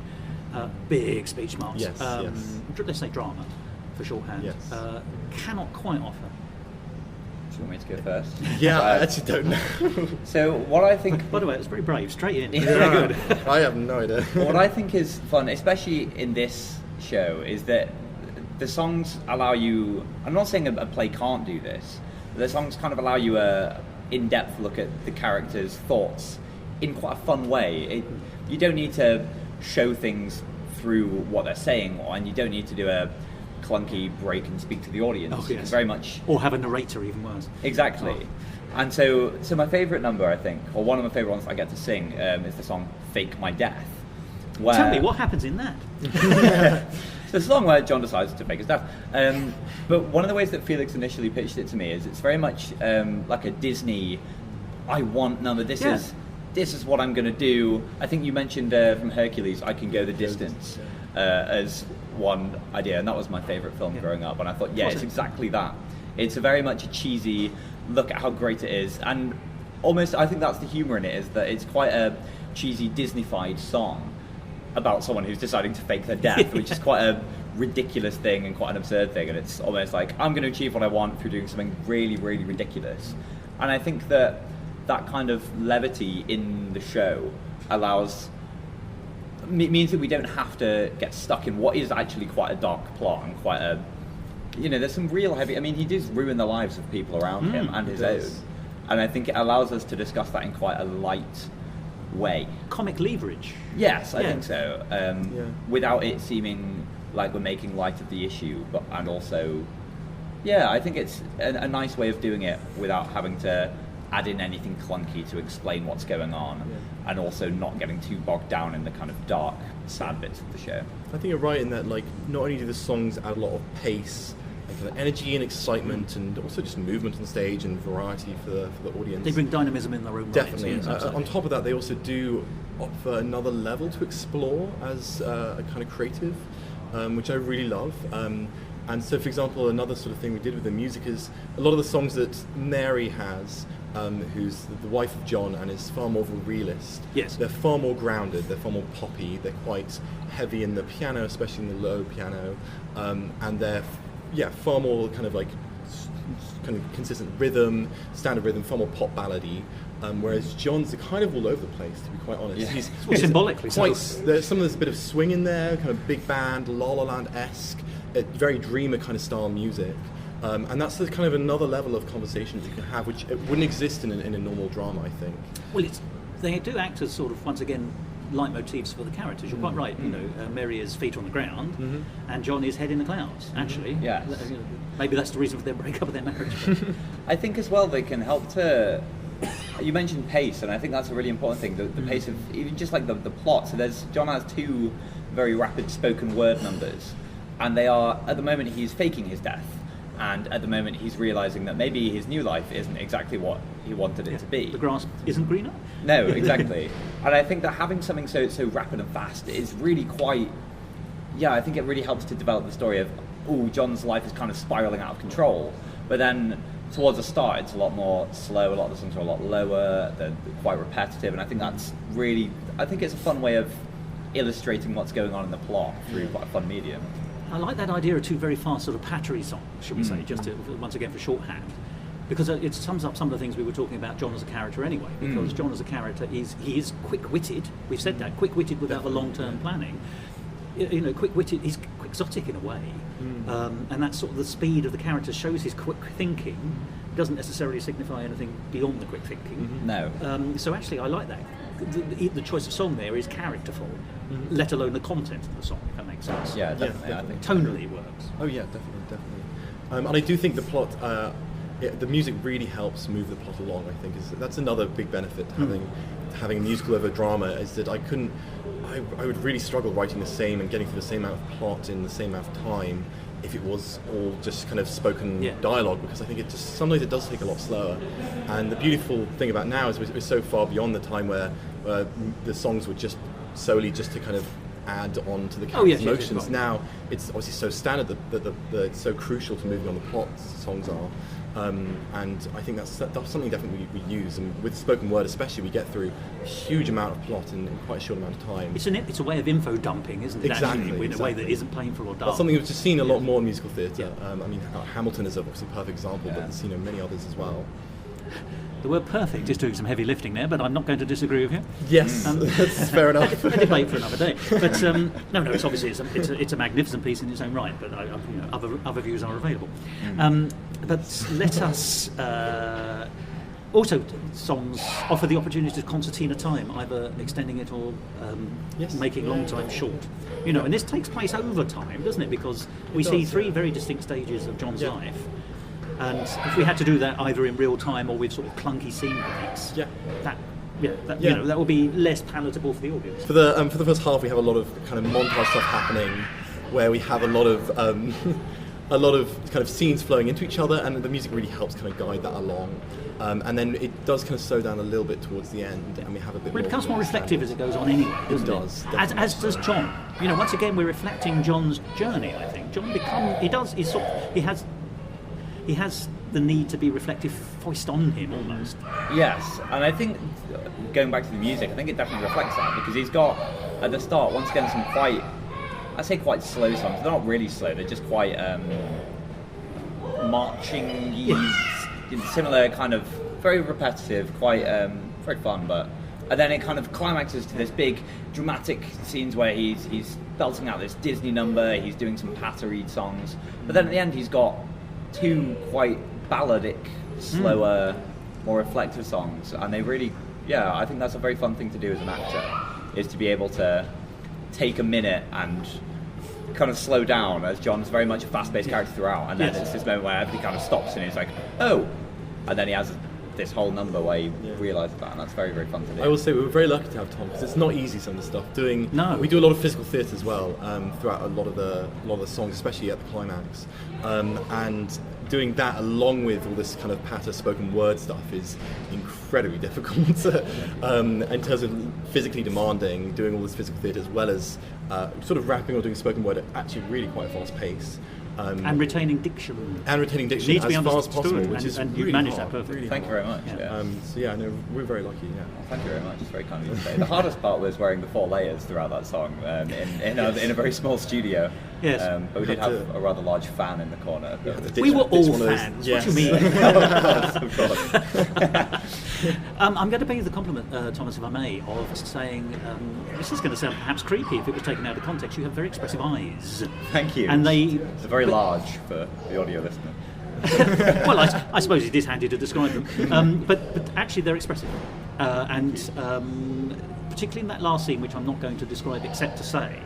big speech marks, yes. Let's say drama for shorthand, yes. Cannot quite offer? Do you want me to go first? Yeah, I actually don't know. So what I think... By the way, it's very brave, straight in. Yeah. Very good. I have no idea. What I think is fun, especially in this show, is that the songs allow you... I'm not saying a play can't do this, but the songs kind of allow you a in-depth look at the characters' thoughts in quite a fun way. You don't need to show things through what they're saying, and you don't need to do a clunky break and speak to the audience. Oh, yes. It's very much... Or have a narrator, even worse. Exactly. Oh. And so my favourite number, I think, or one of my favourite ones I get to sing, is the song Fake My Death. Where... Tell me, what happens in that? It's a song where John decides to fake his death. But one of the ways that Felix initially pitched it to me is it's very much like a Disney, I want number, this is what I'm going to do. I think you mentioned from Hercules, I Can Go the Distance, as one idea, and that was my favourite film growing up, and I thought, it's exactly that. It's a very much a cheesy look at how great it is, and almost I think that's the humour in it, is that it's quite a cheesy Disney-fied song about someone who's deciding to fake their death, which is quite a ridiculous thing and quite an absurd thing, and it's almost like, I'm going to achieve what I want through doing something really, really ridiculous. And I think that kind of levity in the show means that we don't have to get stuck in what is actually quite a dark plot and quite a, there's some real heavy, I mean, he does ruin the lives of people around him and his own. And I think it allows us to discuss that in quite a light way. Comic leverage. Yes, I think so. Without it seeming like we're making light of the issue, and also, I think it's a nice way of doing it without having to add in anything clunky to explain what's going on, and also not getting too bogged down in the kind of dark, sad bits of the show. I think you're right in that, like, not only do the songs add a lot of pace, like kind of energy and excitement, and also just movement on stage and variety for the audience. They bring dynamism in their own Definitely. Right. On top of that, they also do offer another level to explore as a kind of creative, which I really love. And so, for example, another sort of thing we did with the music is a lot of the songs that Mary has, who's the wife of John and is far more of a realist. Yes. They're far more grounded, they're far more poppy, they're quite heavy in the piano, especially in the low piano, and they're far more kind of like kind of consistent rhythm, standard rhythm, far more pop ballady. Whereas John's kind of all over the place, to be quite honest. Yeah. He's symbolically quite. so. There's there's a bit of swing in there, kind of big band, La La Land-esque, very dreamer kind of style music. And that's kind of another level of conversation you can have, which it wouldn't exist in a normal drama, I think. Well, they do act as sort of, once again, leitmotifs for the characters. You're quite right. You know, Mary is feet on the ground, and John is head in the clouds. Actually, Yes. Maybe that's the reason for their breakup of their marriage. I think as well they can help to. You mentioned pace, and I think that's a really important thing. The pace of even just like the plot. So John has 2 very rapid spoken word numbers, and they are at the moment he's faking his death, and at the moment he's realizing that maybe his new life isn't exactly what he wanted it to be. The grass isn't greener. No, exactly. And I think that having something so rapid and fast is really quite. Yeah, I think it really helps to develop the story of John's life is kind of spiraling out of control, but then towards the start it's a lot more slow, a lot of the songs are a lot lower, they're quite repetitive, and I think that's really, I think it's a fun way of illustrating what's going on in the plot through quite a fun medium. I like that idea of 2 very fast sort of pattery songs, should we say, just to, once again for shorthand, because it sums up some of the things we were talking about John as a character anyway, because John as a character he is quick-witted, we've said that, quick-witted without the long-term planning. You know, quick-witted, he's quixotic in a way, and that sort of the speed of the character shows his quick thinking, doesn't necessarily signify anything beyond the quick thinking. No. So actually I like that. The choice of song there is characterful, let alone the content of the song, if that makes sense. Yeah, definitely. Yeah, I think Tonally it works. Oh yeah, definitely. And I do think the plot, the music really helps move the plot along. I think that's another big benefit to having a musical over drama, is that I would really struggle writing the same and getting through the same amount of plot in the same amount of time if it was all just kind of spoken dialogue, because I think sometimes it does take a lot slower. And the beautiful thing about now is we're so far beyond the time where the songs were just solely just to kind of add on to the character's emotions. Right. Now it's obviously so standard that it's so crucial to moving on the plot, songs are. And I think that's something definitely we use, and with spoken word especially, we get through a huge amount of plot in quite a short amount of time. It's a way of info dumping, isn't it? Exactly, actually, in a way that isn't painful or dull. That's something we've just seen a lot more in musical theatre. I mean, Hamilton is obviously a perfect example, but there's many others as well. The word perfect is doing some heavy lifting there, but I'm not going to disagree with you. Yes, that's fair enough. A debate for another day. But no, it's obviously it's a magnificent piece in its own right. But other views are available. But let us also songs offer the opportunity to concertina time, either extending it or making long time short. You know, and this takes place over time, doesn't it? Because we see 3 very distinct stages of John's life. And if we had to do that either in real time or with sort of clunky scene breaks, that would be less palatable for the audience. For the first half, we have a lot of kind of montage stuff happening, where we have a lot of kind of scenes flowing into each other, and the music really helps kind of guide that along. And then it does kind of slow down a little bit towards the end, and we have a bit. Well, it becomes more reflective as it goes on anyway. It does, as does John. You know, once again, we're reflecting John's journey. I think John he has the need to be reflective foist on him almost. Yes, and I think going back to the music, I think it definitely reflects that, because he's got at the start once again some quite slow songs. They're not really slow; they're just quite marching, similar kind of very repetitive, quite very fun. But and then it kind of climaxes to this big dramatic scenes where he's belting out this Disney number. He's doing some pattery songs, but then at the end he's got 2 quite balladic, slower, more reflective songs, and they really, I think that's a very fun thing to do as an actor, is to be able to take a minute and kind of slow down, as John's very much a fast-paced character throughout, and then it's this moment where everything kind of stops and he's like, oh, and then he has this whole number where you realise that, and that's very, very fun to do. I will say we were very lucky to have Tom, because it's not easy, some of the stuff. We do a lot of physical theatre as well, throughout a lot of the songs, especially at the climax, and doing that along with all this kind of patter spoken word stuff is incredibly difficult in terms of physically demanding, doing all this physical theatre as well as sort of rapping or doing spoken word at actually really quite a fast pace. And retaining diction. As far as possible, which is and really you've managed hard. that perfectly. Really Thank you very much. We're very lucky. Thank you very much. It's very kind of you to say. The hardest part was wearing the 4 layers throughout that song in a very small studio. Yes. But we did have a rather large fan in the corner. We were all fans. What do you mean? Of course. I'm going to pay you the compliment, Thomas, if I may, of saying this is going to sound perhaps creepy if it was taken out of context. You have very expressive eyes. Thank you. And they're very large for the audio listener. Well, I suppose it is handy to describe them, but actually they're expressive, and particularly in that last scene, which I'm not going to describe except to say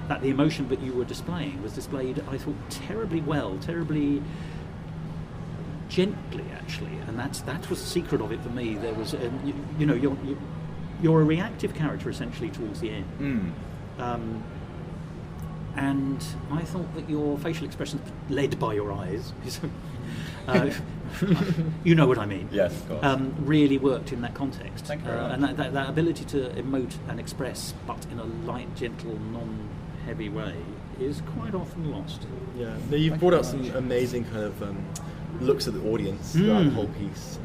that the emotion that you were displaying was displayed, I thought, terribly well, terribly gently, actually, and that was the secret of it for me. There was, you're a reactive character essentially towards the end, and I thought that your facial expressions, led by your eyes, you know what I mean. Yes, of course. Really worked in that context. Thank you very much. And that ability to emote and express, but in a light, gentle, non-heavy way, is quite often lost. Yeah, no, you've brought out some amazing kind of looks at the audience throughout the whole piece.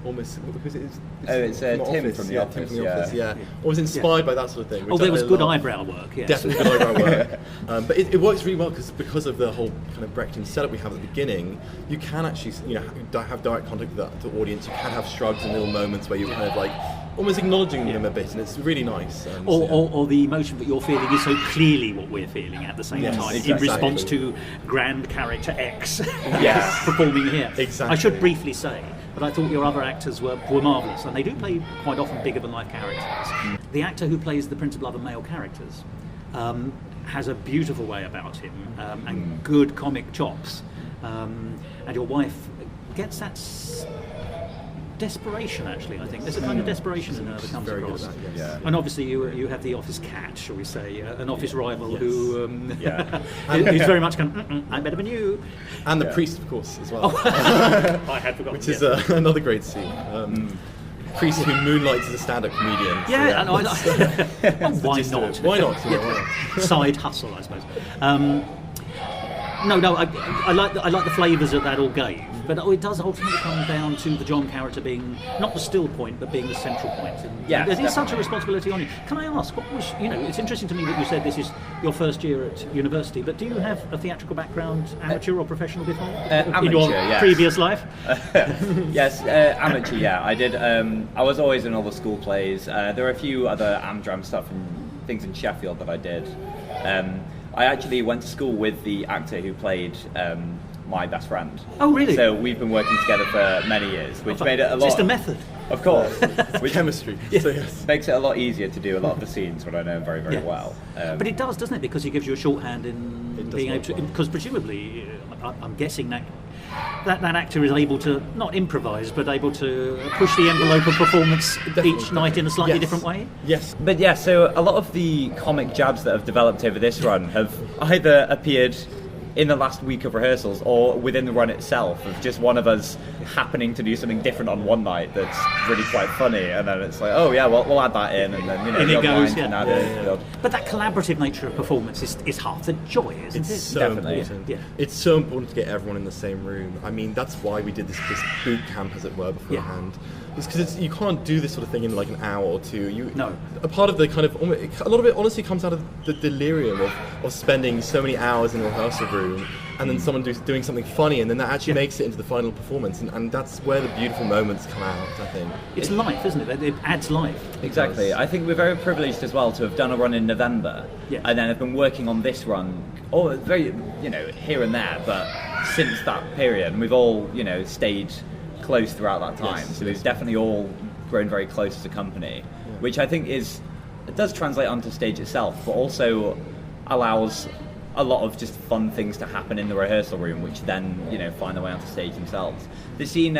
Almost because it's Tim from the Office. Tim from the Office. Yeah, I was inspired by that sort of thing. Oh, there was good eyebrow work. Yes. Definitely good eyebrow work. But it works really well because of the whole kind of Brechtian setup we have at the beginning. You can actually have direct contact with the audience. You can have shrugs and little moments where you're kind of like almost acknowledging them a bit, and it's really nice. Or the emotion that you're feeling is so clearly what we're feeling at the same time, exactly. in response to grand character X Yes. performing here. Exactly. I should briefly say, but I thought your other actors were marvellous, and they do play quite often bigger-than-life characters. The actor who plays the principal other male characters has a beautiful way about him, and good comic chops. And your wife gets that desperation, actually, I think. There's a kind of desperation in her that comes very good across. at that, yes. And obviously you have the office cat, shall we say, an office rival Yes. who who's very much kind of, I'm better than you. And the priest, of course, as well. I had forgotten. Which is another great scene. Priest who moonlights as a stand-up comedian. So Yeah, and why gist of not? it. Why not? Why not? Side hustle, I suppose. I like the flavours that all gave, but it does ultimately come down to the John character being not the still point, but being the central point. And Yes, there's such a definitely. responsibility on you. Can I ask, what was, it's interesting to me that you said this is your first year at university, but do you have a theatrical background, amateur or professional before? Amateur, in your yes. previous life? Yes, amateur, yeah. I did. I was always in all the school plays. There were a few other Amdram stuff and things in Sheffield that I did. I actually went to school with the actor who played my best friend. Oh, really? So we've been working together for many years, which made it a lot... Just a method. Of course. Which Chemistry. So yes. makes it a lot easier to do a lot of the scenes when I know him very, very well. But it does, doesn't it? Because it gives you a shorthand in It does being able work to... well. Because presumably, I'm guessing that actor is able to, not improvise, but able to push the envelope of performance each night in a slightly Yes. different way? Yes. But yeah, so a lot of the comic jabs that have developed over this run have either appeared in the last week of rehearsals or within the run itself, of just one of us happening to do something different on one night that's really quite funny, and then it's like, oh yeah, well, we'll add that in, and then In the it odd goes, lines yeah. can add in. But that collaborative nature of performance is half the joy, isn't It's it? so Definitely. important. Yeah. It's so important to get everyone in the same room. I mean, that's why we did this boot camp, as it were, beforehand. It's because you can't do this sort of thing in like an hour or two. No. A part of the kind of, a lot of it honestly comes out of the delirium of spending so many hours in a rehearsal room, and then someone doing something funny, and then that actually makes it into the final performance, and that's where the beautiful moments come out, I think. It's life, isn't it? It adds life. Exactly. I think we're very privileged as well to have done a run in November, Yeah. and then have been working on this run, or very, here and there, but since that period, and we've all, stayed close throughout that time. Yes. So we've definitely all grown very close as a company, which I think it does translate onto stage itself, but also allows a lot of just fun things to happen in the rehearsal room, which then, find their way onto stage themselves. The scene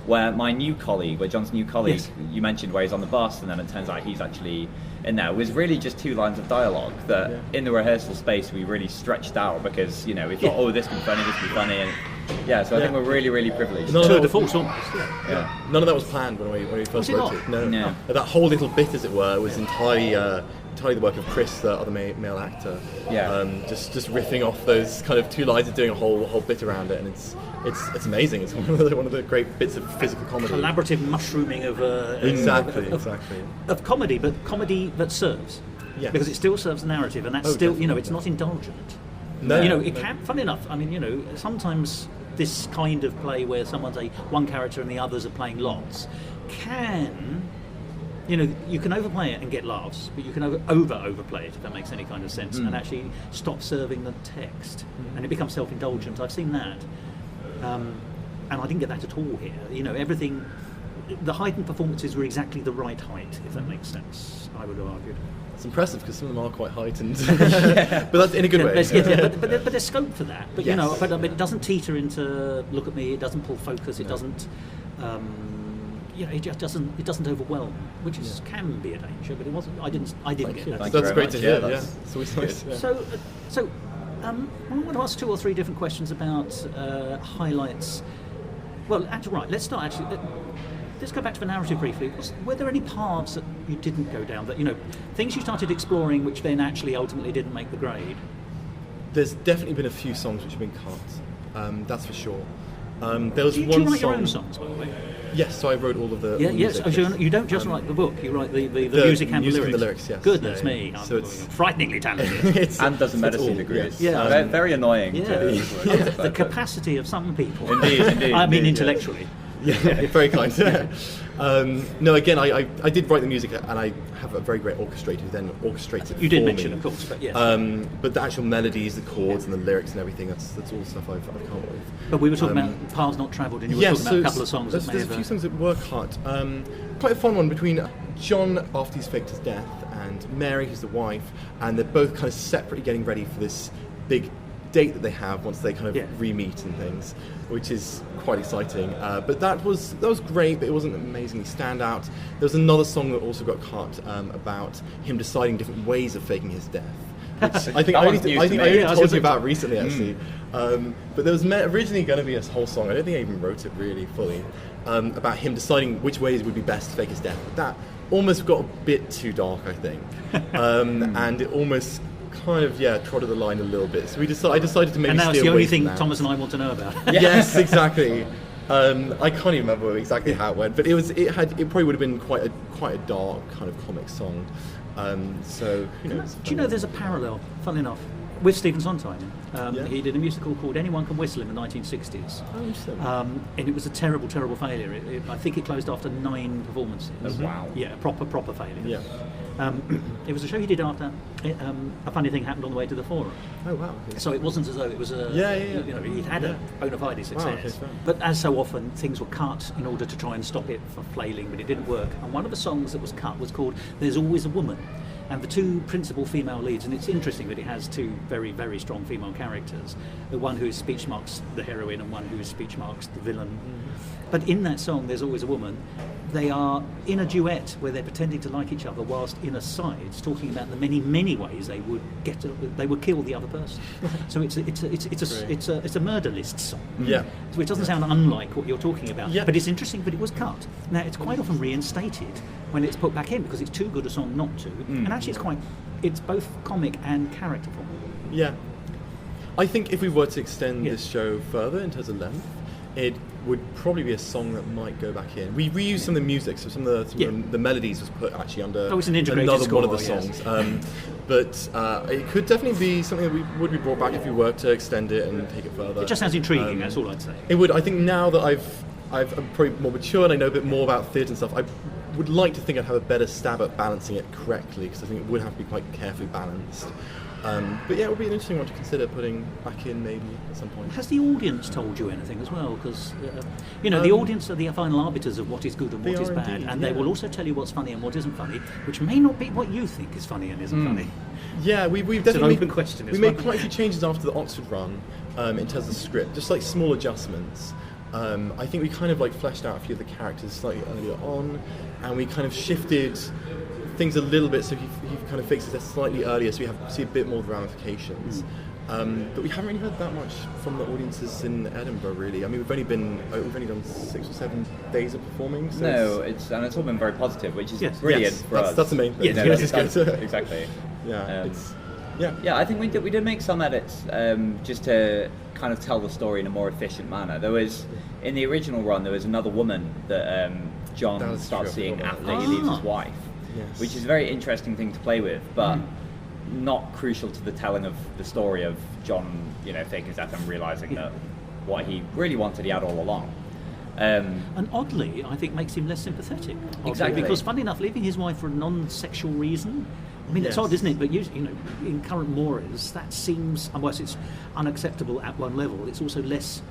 where John's new colleague, Yes. you mentioned where he's on the bus, and then it turns out he's actually in there, was really just 2 lines of dialogue that in the rehearsal space we really stretched out, because, we thought, oh, this could be funny, and so I think we're really, really privileged. No, Tour no, de force almost. Yeah. None of that was planned when we first Was it wrote not? it. No. No. That whole little bit, as it were, was entirely the work of Chris, the other male actor. Yeah. Just riffing off those kind of 2 lines and doing a whole bit around it, and it's amazing. It's one of the great bits of physical comedy. Collaborative mushrooming of Exactly. of comedy, but comedy that serves. Yes. Because it still serves the narrative, and that's Oh, still, definitely. it's not indulgent. No. It can. Fun enough. I mean, sometimes this kind of play where someone's one character and the others are playing lots can. You can overplay it and get laughs, but you can overplay it, if that makes any kind of sense, and actually stop serving the text, and it becomes self-indulgent. I've seen that, and I didn't get that at all here. Everything the heightened performances were exactly the right height, if that makes sense, I would have argued. It's impressive because some of them are quite heightened, but that's in a good way. But there's scope for that. But Yes. but I mean, it doesn't teeter into look at me. It doesn't pull focus. It doesn't. It just doesn't. It doesn't overwhelm, which can be a danger. But it wasn't. I didn't get that. Thank you That's very great much. to hear. Yeah, Yeah, that's it's always nice. Yeah. So, I want to ask 2 or 3 different questions about highlights. Well, actually, right. Let's start. Let's go back to the narrative briefly. Were there any paths that you didn't go down? That things you started exploring, which then actually ultimately didn't make the grade. There's definitely been a few songs which have been cut. That's for sure. There was Do one you write song. your own songs, by the way? Yes, so I wrote all of the. Yeah, all the yes. music, So you don't just write the book; you write the music and the music lyrics. and the lyrics, yes. Goodness Yeah, me, yeah. I'm So it's frighteningly talented. And does a it's medicine all, degree. yes. Yeah. Very annoying. Yeah, to the capacity of some people. Indeed, I mean, indeed, intellectually. Yeah, very kind. No, again, I did write the music, and I have a very great orchestrator who then orchestrates it. You did for mention, me. of course, but yes. But the actual melodies, the chords, and the lyrics and everything, that's all stuff I've come up with. But we were talking about paths not travelled, and you were talking about a couple of songs there's, that may there's a few have. songs that were cut. Quite a fun one between John after he's faked his death and Mary, who's the wife, and they're both kind of separately getting ready for this big date that they have once they kind of re-meet and things, which is quite exciting. But that was great, but it wasn't amazingly standout. There was another song that also got cut about him deciding different ways of faking his death. Which I think I only told you about recently, actually. But there was originally going to be a whole song. I don't think I even wrote it really fully about him deciding which ways would be best to fake his death. But that almost got a bit too dark, I think, and it almost kind of trotted the line a little bit. So I decided to maybe. And now it's steer the only away from thing that. Thomas and I want to know about. Yes, exactly. I can't even remember exactly how it went, but it probably would have been quite a dark kind of comic song. So Do you know there's a parallel, funnily enough, with Stephen Sondheim? He did a musical called Anyone Can Whistle in the 1960s. Oh, interesting. And it was a terrible, terrible failure. I think it closed after 9 performances. Oh, wow. Yeah, proper failure. Yeah. It was a show he did after a funny thing happened on the way to the Forum. Oh wow. Okay. So it wasn't as though it was a... he'd had a bona fide success. Wow, okay, fair. But as so often, things were cut in order to try and stop it from flailing, but it didn't work. And one of the songs that was cut was called There's Always a Woman. And the 2 principal female leads, and it's interesting that it has 2 very, very strong female characters, the one who speech marks the heroine and one who speech marks the villain. But in that song, There's Always a Woman, they are in a duet where they're pretending to like each other whilst in asides talking about the many, many ways they would kill the other person. So it's a murder list song. Yeah. So it doesn't sound unlike what you're talking about. Yeah. But it's interesting that it was cut. Now it's quite often reinstated when it's put back in because it's too good a song not to. And actually it's both comic and characterful. Yeah. I think if we were to extend this show further in terms of length, it would probably be a song that might go back in. We reused some of the music, so some of the melodies was put actually under it's an integrated another score, one of the songs. But it could definitely be something that would be brought back if we were to extend it and take it further. It just sounds intriguing, that's all I'd say. It would. I think now that I'm probably more mature and I know a bit more about theatre and stuff, I would like to think I'd have a better stab at balancing it correctly, because I think it would have to be quite carefully balanced. But yeah, it would be an interesting one to consider putting back in maybe at some point. Has the audience told you anything as well? Because the audience are the final arbiters of what is good and what is bad, indeed, and they will also tell you what's funny and what isn't funny, which may not be what you think is funny and isn't funny. Yeah, we've It's definitely an open question. we made quite a few changes after the Oxford run in terms of the script, just like small adjustments. I think we kind of fleshed out a few of the characters slightly earlier on, and we kind of shifted things a little bit, so he kind of fixes it slightly earlier, so we see a bit more of the ramifications. But we haven't really heard that much from the audiences in Edinburgh, really. I mean, we've only done 6 or 7 days of performing. So it's all been very positive, which is brilliant for us. That's the main thing. Yes, It's good. Exactly. Yeah, I think we did make some edits just to kind of tell the story in a more efficient manner. There was, in the original run, there was another woman that John starts seeing after he leaves his wife, which is a very interesting thing to play with, but not crucial to the telling of the story of John, faking his death and realising that what he really wanted he had all along. And oddly, I think makes him less sympathetic. Exactly. Because funny enough, leaving his wife for a non-sexual reason, I mean, it's odd, isn't it? But in current mores, that seems, unless it's unacceptable at one level, it's also less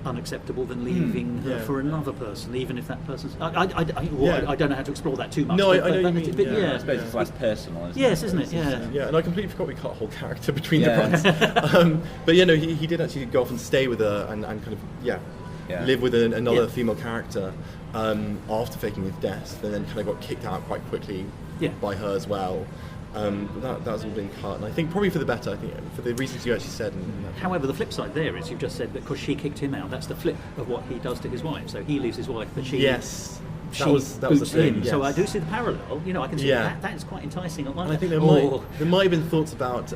unacceptable than leaving her Yeah. for another person, even if that person's... Yeah. I don't know how to explore that too much. No, I know but what you mean, yeah. I suppose it's less personal, isn't Yes, it? isn't it? Yeah. Yeah, and I completely forgot we cut a whole character between Yeah. the runs. But yeah, no, he did actually go off and stay with her and kind of live with another female character after faking his death, and then kind of got kicked out quite quickly by her as well. But that was all being cut, and I think probably for the better. I think for the reasons you actually said. However, the flip side there is you've just said that because she kicked him out, that's the flip of what he does to his wife. So he leaves his wife, but she that was the boots thing. him. Yes. So I do see the parallel. I can see Yeah. that is quite enticing. And I think there might have been thoughts about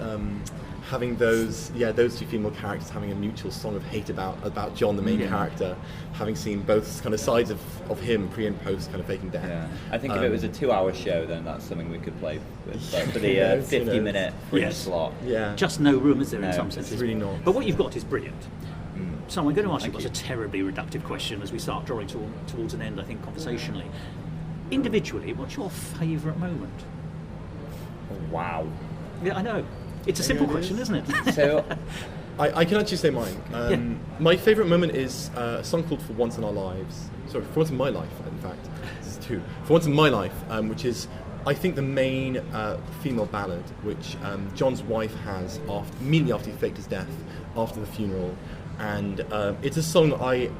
having those two female characters having a mutual song of hate about John, the main character, having seen both kind of sides of him pre and post kind of faking death. Yeah. I think if it was a 2-hour show, then that's something we could play with. But for the Yes, 50-minute free Yes. slot, just no room, is there, in No, some it's senses? really not. But what you've got is brilliant. So I'm going to ask you Thank what's you. a terribly reductive question as we start drawing towards an end, I think, conversationally. Individually, what's your favourite moment? wow. Yeah, I know. It's a simple it question, is. isn't it? So I can actually say mine. My favourite moment is a song called "For Once in Our Lives." Sorry, "For Once in My Life." In fact, this is two. "For Once in My Life," which is, I think, the main female ballad, which John's wife has immediately after he faked his death, after the funeral, and it's a song that I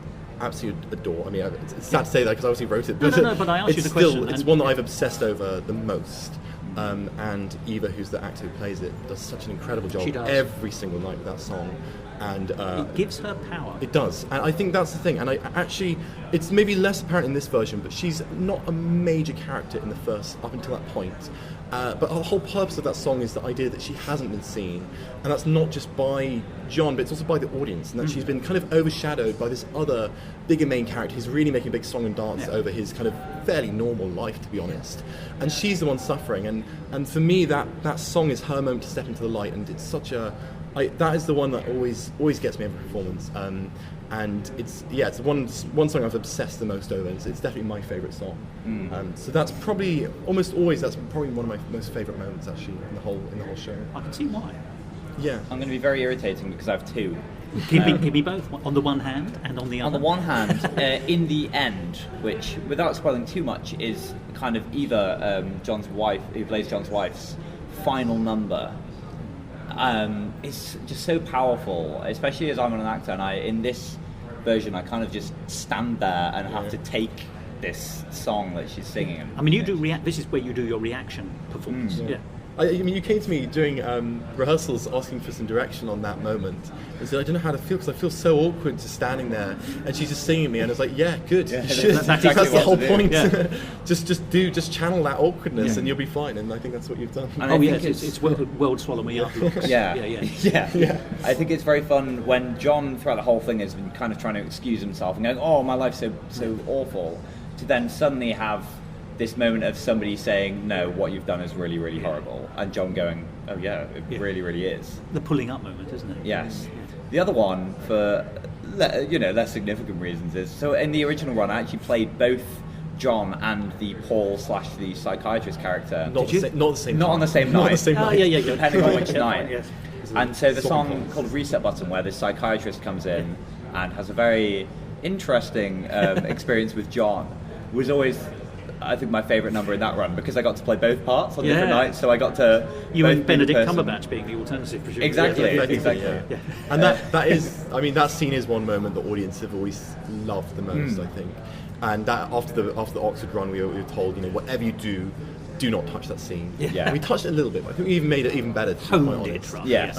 absolutely adore. I mean, it's sad to say that because I obviously wrote it, but No, but I asked you the question, It's and- one that I've obsessed over the most. And Eva, who's the actor who plays it, does such an incredible job She does. every single night with that song. And It gives her power. it does, and I think that's the thing. And I actually, it's maybe less apparent in this version, but she's not a major character in the first up until that point. But the whole purpose of that song is the idea that she hasn't been seen, and that's not just by John, but it's also by the audience, and that she's been kind of overshadowed by this other bigger main character who's really making a big song and dance over his kind of fairly normal life, to be honest. And she's the one suffering, and for me, that song is her moment to step into the light, and it's such a that is the one that always gets me every performance, and it's one song I've obsessed the most over. It's definitely my favourite song. So that's probably one of my most favourite moments actually in the whole show. I can see why. Yeah, I'm going to be very irritating because I have two. Give me both, on the one hand and on the other. On the one hand, in the end, which, without spoiling too much, is kind of either John's wife, who plays John's wife's final number. It's just so powerful, especially as I'm an actor, and in this version I kind of just stand there and have to take this song that she's singing. I mean, you do this is where you do your reaction performance. Yeah. I mean, you came to me during rehearsals asking for some direction on that moment. And said, I don't know how to feel because I feel so awkward just standing there. And she's just singing at me, and I was like, yeah, good, you should. That's That's exactly the what whole to do. point. Yeah. just channel that awkwardness, Yeah. and you'll be fine. And I think that's what you've done. And I Oh think yes, it's world swallow me up looks. Yeah. Yeah. I think it's very fun when John, throughout the whole thing, has been kind of trying to excuse himself and going, "Oh, my life's so awful," to then suddenly have this moment of somebody saying, "No, what you've done is really, really horrible," and John going, "Oh yeah, it really, really is." The pulling up moment, isn't it? Yes. The other one, for less significant reasons, is so in the original run, I actually played both John and the Paul/the psychiatrist character. Not the same. Not night. on the same Not on night. the same Oh, night. yeah. Depending on which Yeah, night. yes. And so the Song song calls. called Reset Button, where the psychiatrist comes in and has a very interesting experience with John, was always, I think, my favourite number in that run because I got to play both parts on different nights. So I got to You both and be the Benedict person- Cumberbatch being the alternative, presumably. Exactly. Yeah, Exactly. yeah. And that is, I mean, that scene is one moment the audience have always loved the most, I think. And that after the Oxford run, we were told, whatever you do not touch that scene. Yeah. And we touched it a little bit. I think we even made it even better. To be quite Honed it, honest. right? Yes.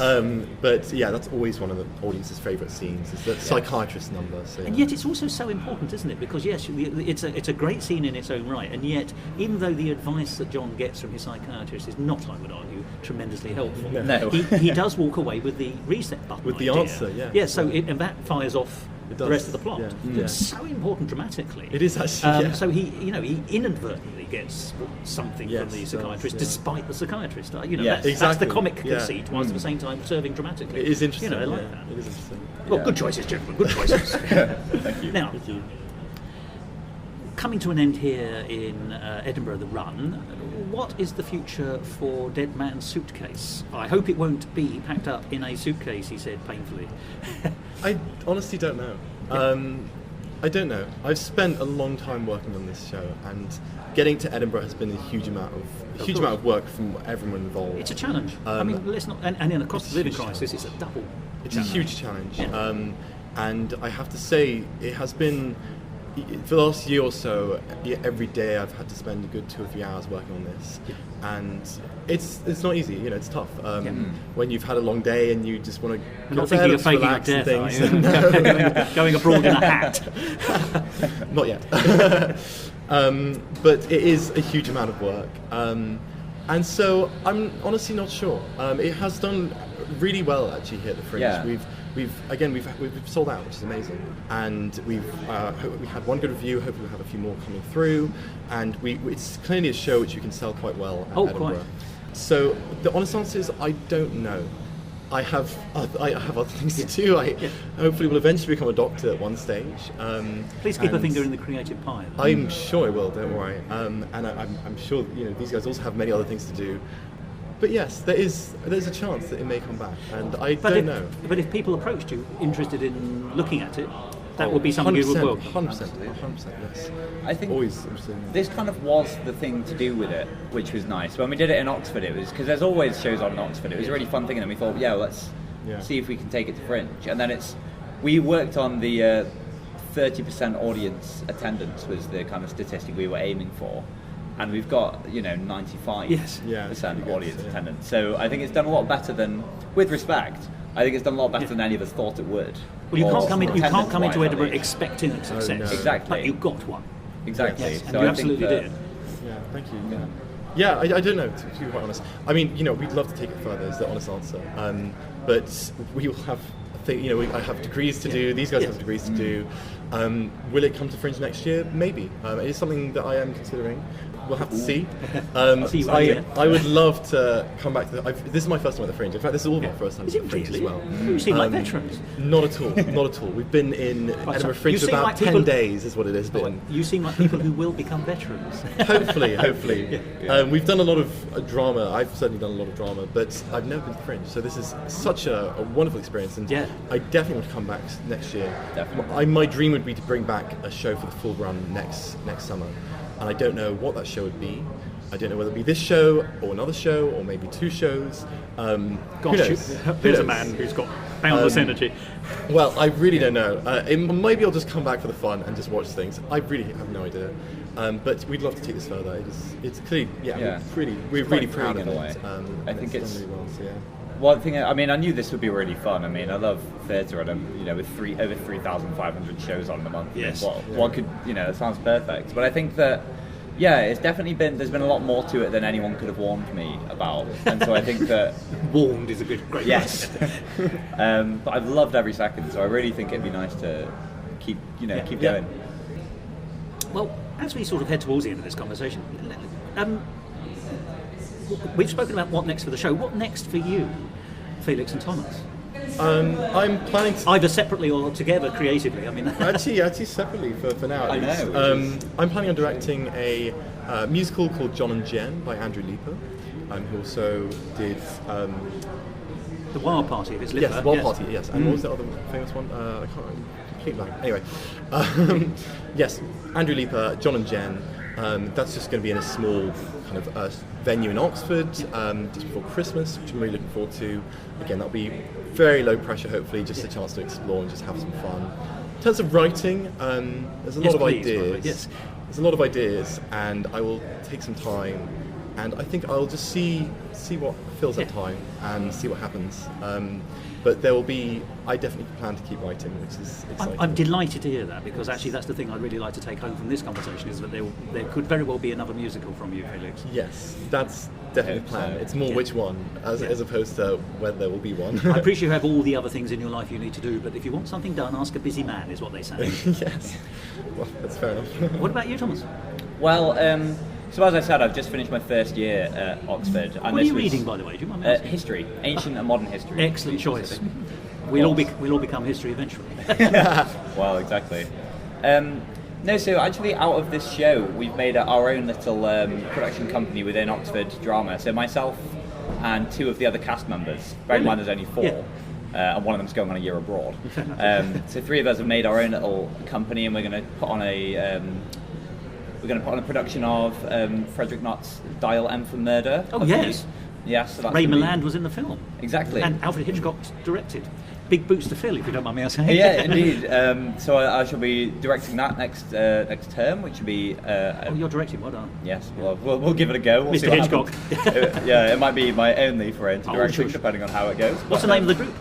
But yeah, that's always one of the audience's favourite scenes. Is the psychiatrist number. So, And yet it's also so important, isn't it? Because yes, it's a great scene in its own right, and yet even though the advice that John gets from his psychiatrist is not, I would argue, tremendously helpful, No. he does walk away with the reset button With the idea. answer, yeah. Yeah, so and that fires off It the does, rest of the plot. yeah. It's so important dramatically. It is actually, yeah. So he inadvertently gets something Yes, from the it does, psychiatrist, yeah. despite the psychiatrist. Yes. That's the Exactly, comic yeah. conceit, whilst at the same time serving dramatically. It is interesting. I like yeah. that. It is interesting. Well, good choices, gentlemen. Good choices. Thank you. Now, Thank you. coming to an end here in Edinburgh, the run, what is the future for Dead Man's Suitcase? I hope it won't be packed up in a suitcase, he said painfully. I honestly don't know. I don't know. I've spent a long time working on this show, and getting to Edinburgh has been a huge amount of work from everyone involved. It's a challenge. I mean, let's not. And in a cost of living crisis, it's a double. It's challenge. a huge challenge, Yeah. and I have to say it has been. For the last year or so, every day I've had to spend a good 2 or 3 hours working on this, and it's not easy. You know, it's tough when you've had a long day and you just want to. You're not thinking of faking your death, are you? Going abroad in a hat. Not yet. But it is a huge amount of work, and so I'm honestly not sure. It has done really well actually here at the Fringe. Yeah. We've sold out, which is amazing, and we had one good review. Hopefully, we'll have a few more coming through, and it's clearly a show which you can sell quite well at Edinburgh. Quite. So the honest answer is I don't know. I have other things to do. I hopefully will eventually become a doctor at one stage. Please keep a finger in the creative pie. I'm sure I will. Don't worry. And I'm sure these guys also have many other things to do. But yes, there's a chance that it may come back, and I don't know. But if people approached you interested in looking at it, that would be something you would work. 100%, yes. I think Always interested in this kind of was the thing to do with it, which was nice. When we did it in Oxford, it was because there's always shows on in Oxford. It was a really fun thing, and then we thought, let's see if we can take it to Fringe. And then we worked on the 30% audience attendance was the kind of statistic we were aiming for. And we've got 95% audience attendance. So I think it's done a lot better than, with respect, I think it's done a lot better than any of us thought it would. Well, you can't come into Edinburgh expecting a success. No. Exactly. But you got one. Exactly. Yes, and So you I think absolutely did. Yeah, thank you. Yeah, I don't know, to be quite honest. I mean, we'd love to take it further, is the honest answer. But we will have, I have degrees to do, these guys have degrees to do. Will it come to Fringe next year? Maybe. It is something that I am considering. We'll have to see. I would love to come back to this is my first time at the Fringe. In fact, this is all my first time at the Fringe as well. You seem like veterans. Not at all. Not at all. We've been in Edinburgh Fringe for about 10 days is what it has been. You seem like people who will become veterans. Hopefully. We've done a lot of drama. I've certainly done a lot of drama, but I've never been to Fringe. So this is such a wonderful experience, and I definitely want to come back next year. Definitely. My dream would be to bring back a show for the full run next summer. And I don't know what that show would be. I don't know whether it be this show or another show or maybe 2 shows. Here's a man who's got boundless energy. Well, I really don't know. Maybe I'll just come back for the fun and just watch things. I really have no idea. But we'd love to take this further. It's clearly, we're really proud of it. I think it's done really well, so one thing. I mean, I knew this would be really fun. I mean, I love theatre, and with over 3,500 shows on in a month. Yes. What could it sounds perfect. But I think that it's definitely there's been a lot more to it than anyone could have warned me about, and so I think that warned is a great yes. But I've loved every second, so I really think it'd be nice to keep going. Well, as we sort of head towards the end of this conversation, we've spoken about what next for the show. What next for you, Felix and Thomas? I'm planning to... Either separately or together creatively. I mean, actually separately for now. At least. know. I'm planning on directing a musical called John and Jen by Andrew Leeper, who also did the Wild Party of his liver. Yes, Wild Party. Yes, and what was the other famous one? I can't remember. Complete blank. Anyway, yes, Andrew Leeper, John and Jen. That's just going to be in a small kind of venue in Oxford just before Christmas, which I'm really looking forward to. Again, that'll be very low pressure, hopefully, just a chance to explore and just have some fun. In terms of writing, there's a lot of ideas. Yes. There's a lot of ideas, and I will take some time, and I think I'll just see what fills that time and see what happens. But there will be, I definitely plan to keep writing, which is exciting. I'm delighted to hear that, because actually that's the thing I'd really like to take home from this conversation, is that there could very well be another musical from you, Felix. Yes, that's definitely the plan. It's more which one, as opposed to whether there will be one. I appreciate you have all the other things in your life you need to do, but if you want something done, ask a busy man, is what they say. Yes, well, that's fair enough. What about you, Thomas? Well, so as I said, I've just finished my first year at Oxford. And what are you reading, by the way? Do you mind me asking? History, ancient and modern history. Excellent choice. We'll all become history eventually. Well, exactly. No, so actually out of this show, we've made our own little production company within Oxford Drama. So myself and 2 of the other cast members, bear in mind there's only 4, and one of them's going on a year abroad. So 3 of us have made our own little company, and we're going to put on a production of Frederick Knott's Dial M for Murder. Oh, yes. Yes. So that's Ray Milland was in the film. Exactly. And Alfred Hitchcock directed. Big boots to fill, if you don't mind me asking. Yeah, indeed. So I shall be directing that next term, which will be... Oh, you're directing, well done. Yes, we'll give it a go. We'll Mr. see what Hitchcock. Yeah, it might be my only foray into directing, sure. depending on how it goes. What's the name of the group?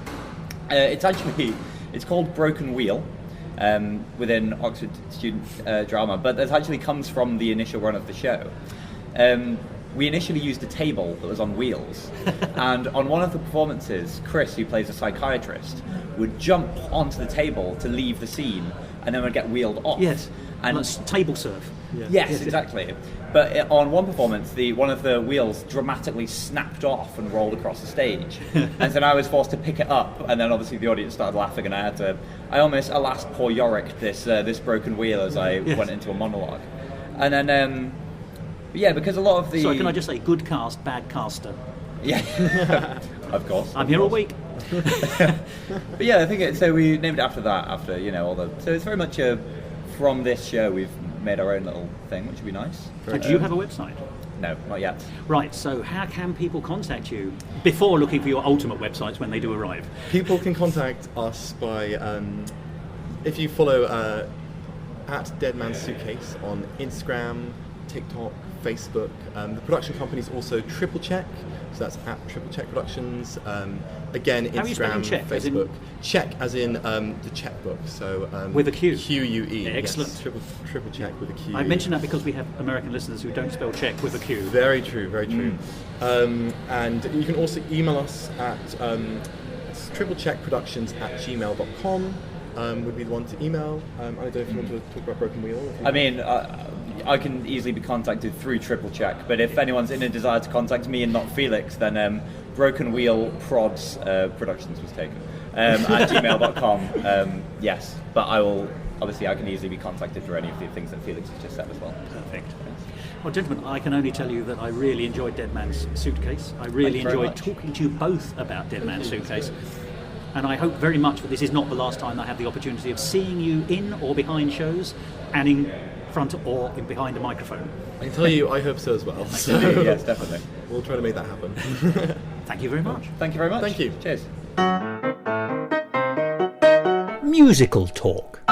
It's called Broken Wheel. Within Oxford Student Drama, but that actually comes from the initial run of the show. We initially used a table that was on wheels, and on one of the performances, Chris, who plays a psychiatrist, would jump onto the table to leave the scene, and then would get wheeled off. Yes, and that's table surf. Yeah. Yes, exactly. But on one performance, one of the wheels dramatically snapped off and rolled across the stage, and then I was forced to pick it up, and then obviously the audience started laughing, and I almost, alas, poor Yorick, this broken wheel as I went into a monologue, and then because a lot of the... Sorry, can I just say, good cast, bad caster? Yeah, of course. I'm here all week. But yeah, I think so we named it after that, after all the... So it's very much from this show we've made our own little thing, which would be nice. And do you have a website? No, not yet. Right, so how can people contact you before looking for your ultimate websites when they do arrive? People can contact us by, if you follow at Dead Man's Suitcase on Instagram, TikTok, Facebook. The production company is also Triple Check, so that's at Triple Check Productions. Again, How are you spelling Instagram, check? Facebook. Check as in the checkbook. So with a Q. Q-U-E. Excellent. Yes, triple check with a Q. I mention that because we have American listeners who don't spell check with a Q. Very true, very true. And you can also email us at triplecheckproductions@gmail.com. Would be the one to email. I don't know if you want to talk about Broken Wheel. I mean, I can easily be contacted through Triple Check, but if anyone's in a desire to contact me and not Felix, then Broken Wheel Prods Productions was taken at gmail.com. Yes, but I can easily be contacted for any of the things that Felix has just said as well. Perfect. Well, gentlemen, I can only tell you that I really enjoyed Dead Man's Suitcase. I really enjoyed talking to you both about Dead Man's Suitcase. And I hope very much that this is not the last time I have the opportunity of seeing you in or behind shows and in front or in behind a microphone. I can tell you, I hope so as well. So yes, definitely. We'll try to make that happen. Thank you very much. Thank you very much. Thank you. Cheers. Musical talk.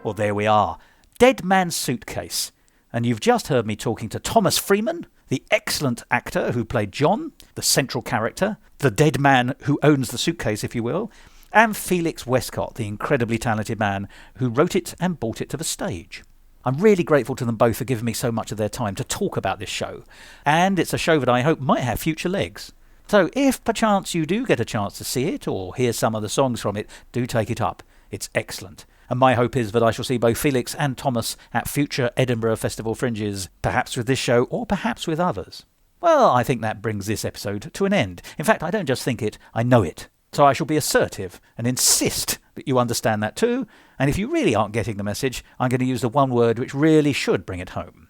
Well, there we are. Dead Man's Suitcase. And you've just heard me talking to Thomas Freeman, the excellent actor who played John, the central character, the dead man who owns the suitcase, if you will, and Felix Westcott, the incredibly talented man who wrote it and brought it to the stage. I'm really grateful to them both for giving me so much of their time to talk about this show, and it's a show that I hope might have future legs. So if perchance you do get a chance to see it or hear some of the songs from it, do take it up. It's excellent. And my hope is that I shall see both Felix and Thomas at future Edinburgh Festival Fringes, perhaps with this show or perhaps with others. Well, I think that brings this episode to an end. In fact, I don't just think it, I know it. So I shall be assertive and insist that you understand that too. And if you really aren't getting the message, I'm going to use the one word which really should bring it home.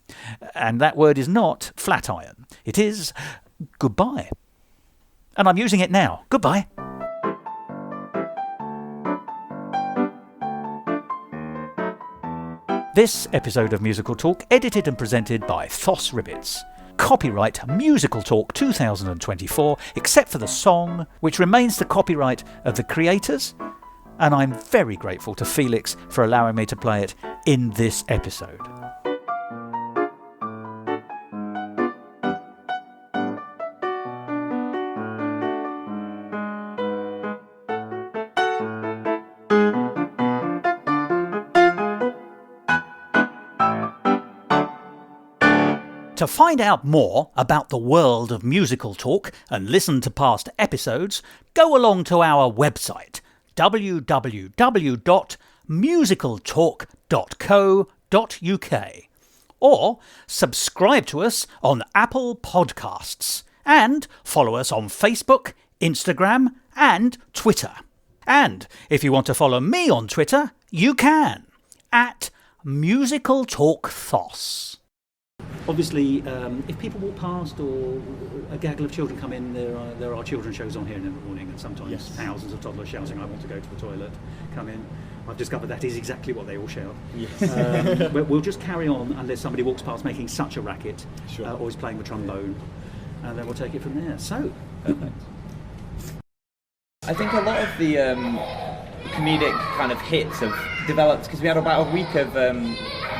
And that word is not flatiron. It is goodbye. And I'm using it now. Goodbye. This episode of Musical Talk, edited and presented by Thos Ribbits. Copyright Musical Talk 2024, except for the song, which remains the copyright of the creators, and I'm very grateful to Felix for allowing me to play it in this episode. To find out more about the world of Musical Talk and listen to past episodes, go along to our website www.musicaltalk.co.uk or subscribe to us on Apple Podcasts and follow us on Facebook, Instagram and Twitter. And if you want to follow me on Twitter, you can at Musical Talk Thos. Obviously, if people walk past or a gaggle of children come in, there are children's shows on here in the morning, and sometimes thousands of toddlers shouting, "I want to go to the toilet," come in. I've discovered that is exactly what they all shout. Yes. We'll just carry on unless somebody walks past making such a racket, Sure. or is playing the trombone, and then we'll take it from there. So, Perfect. I think a lot of the comedic kind of hits have developed because we had about a week of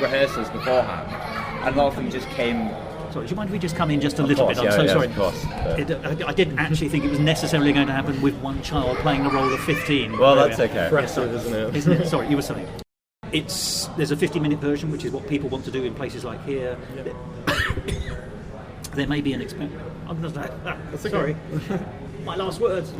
rehearsals beforehand, and a lot of them just came. sorry, do you mind if we just come in just a little course, bit? I'm yeah, so yeah, sorry. of course. I didn't actually think it was necessarily going to happen with one child playing the role of 15. Well, that's okay. Impressive, isn't it? Isn't it? Sorry, you were saying. There's a 50-minute version, which is what people want to do in places like here. There may be an experiment. I'm going to say, sorry, my last words.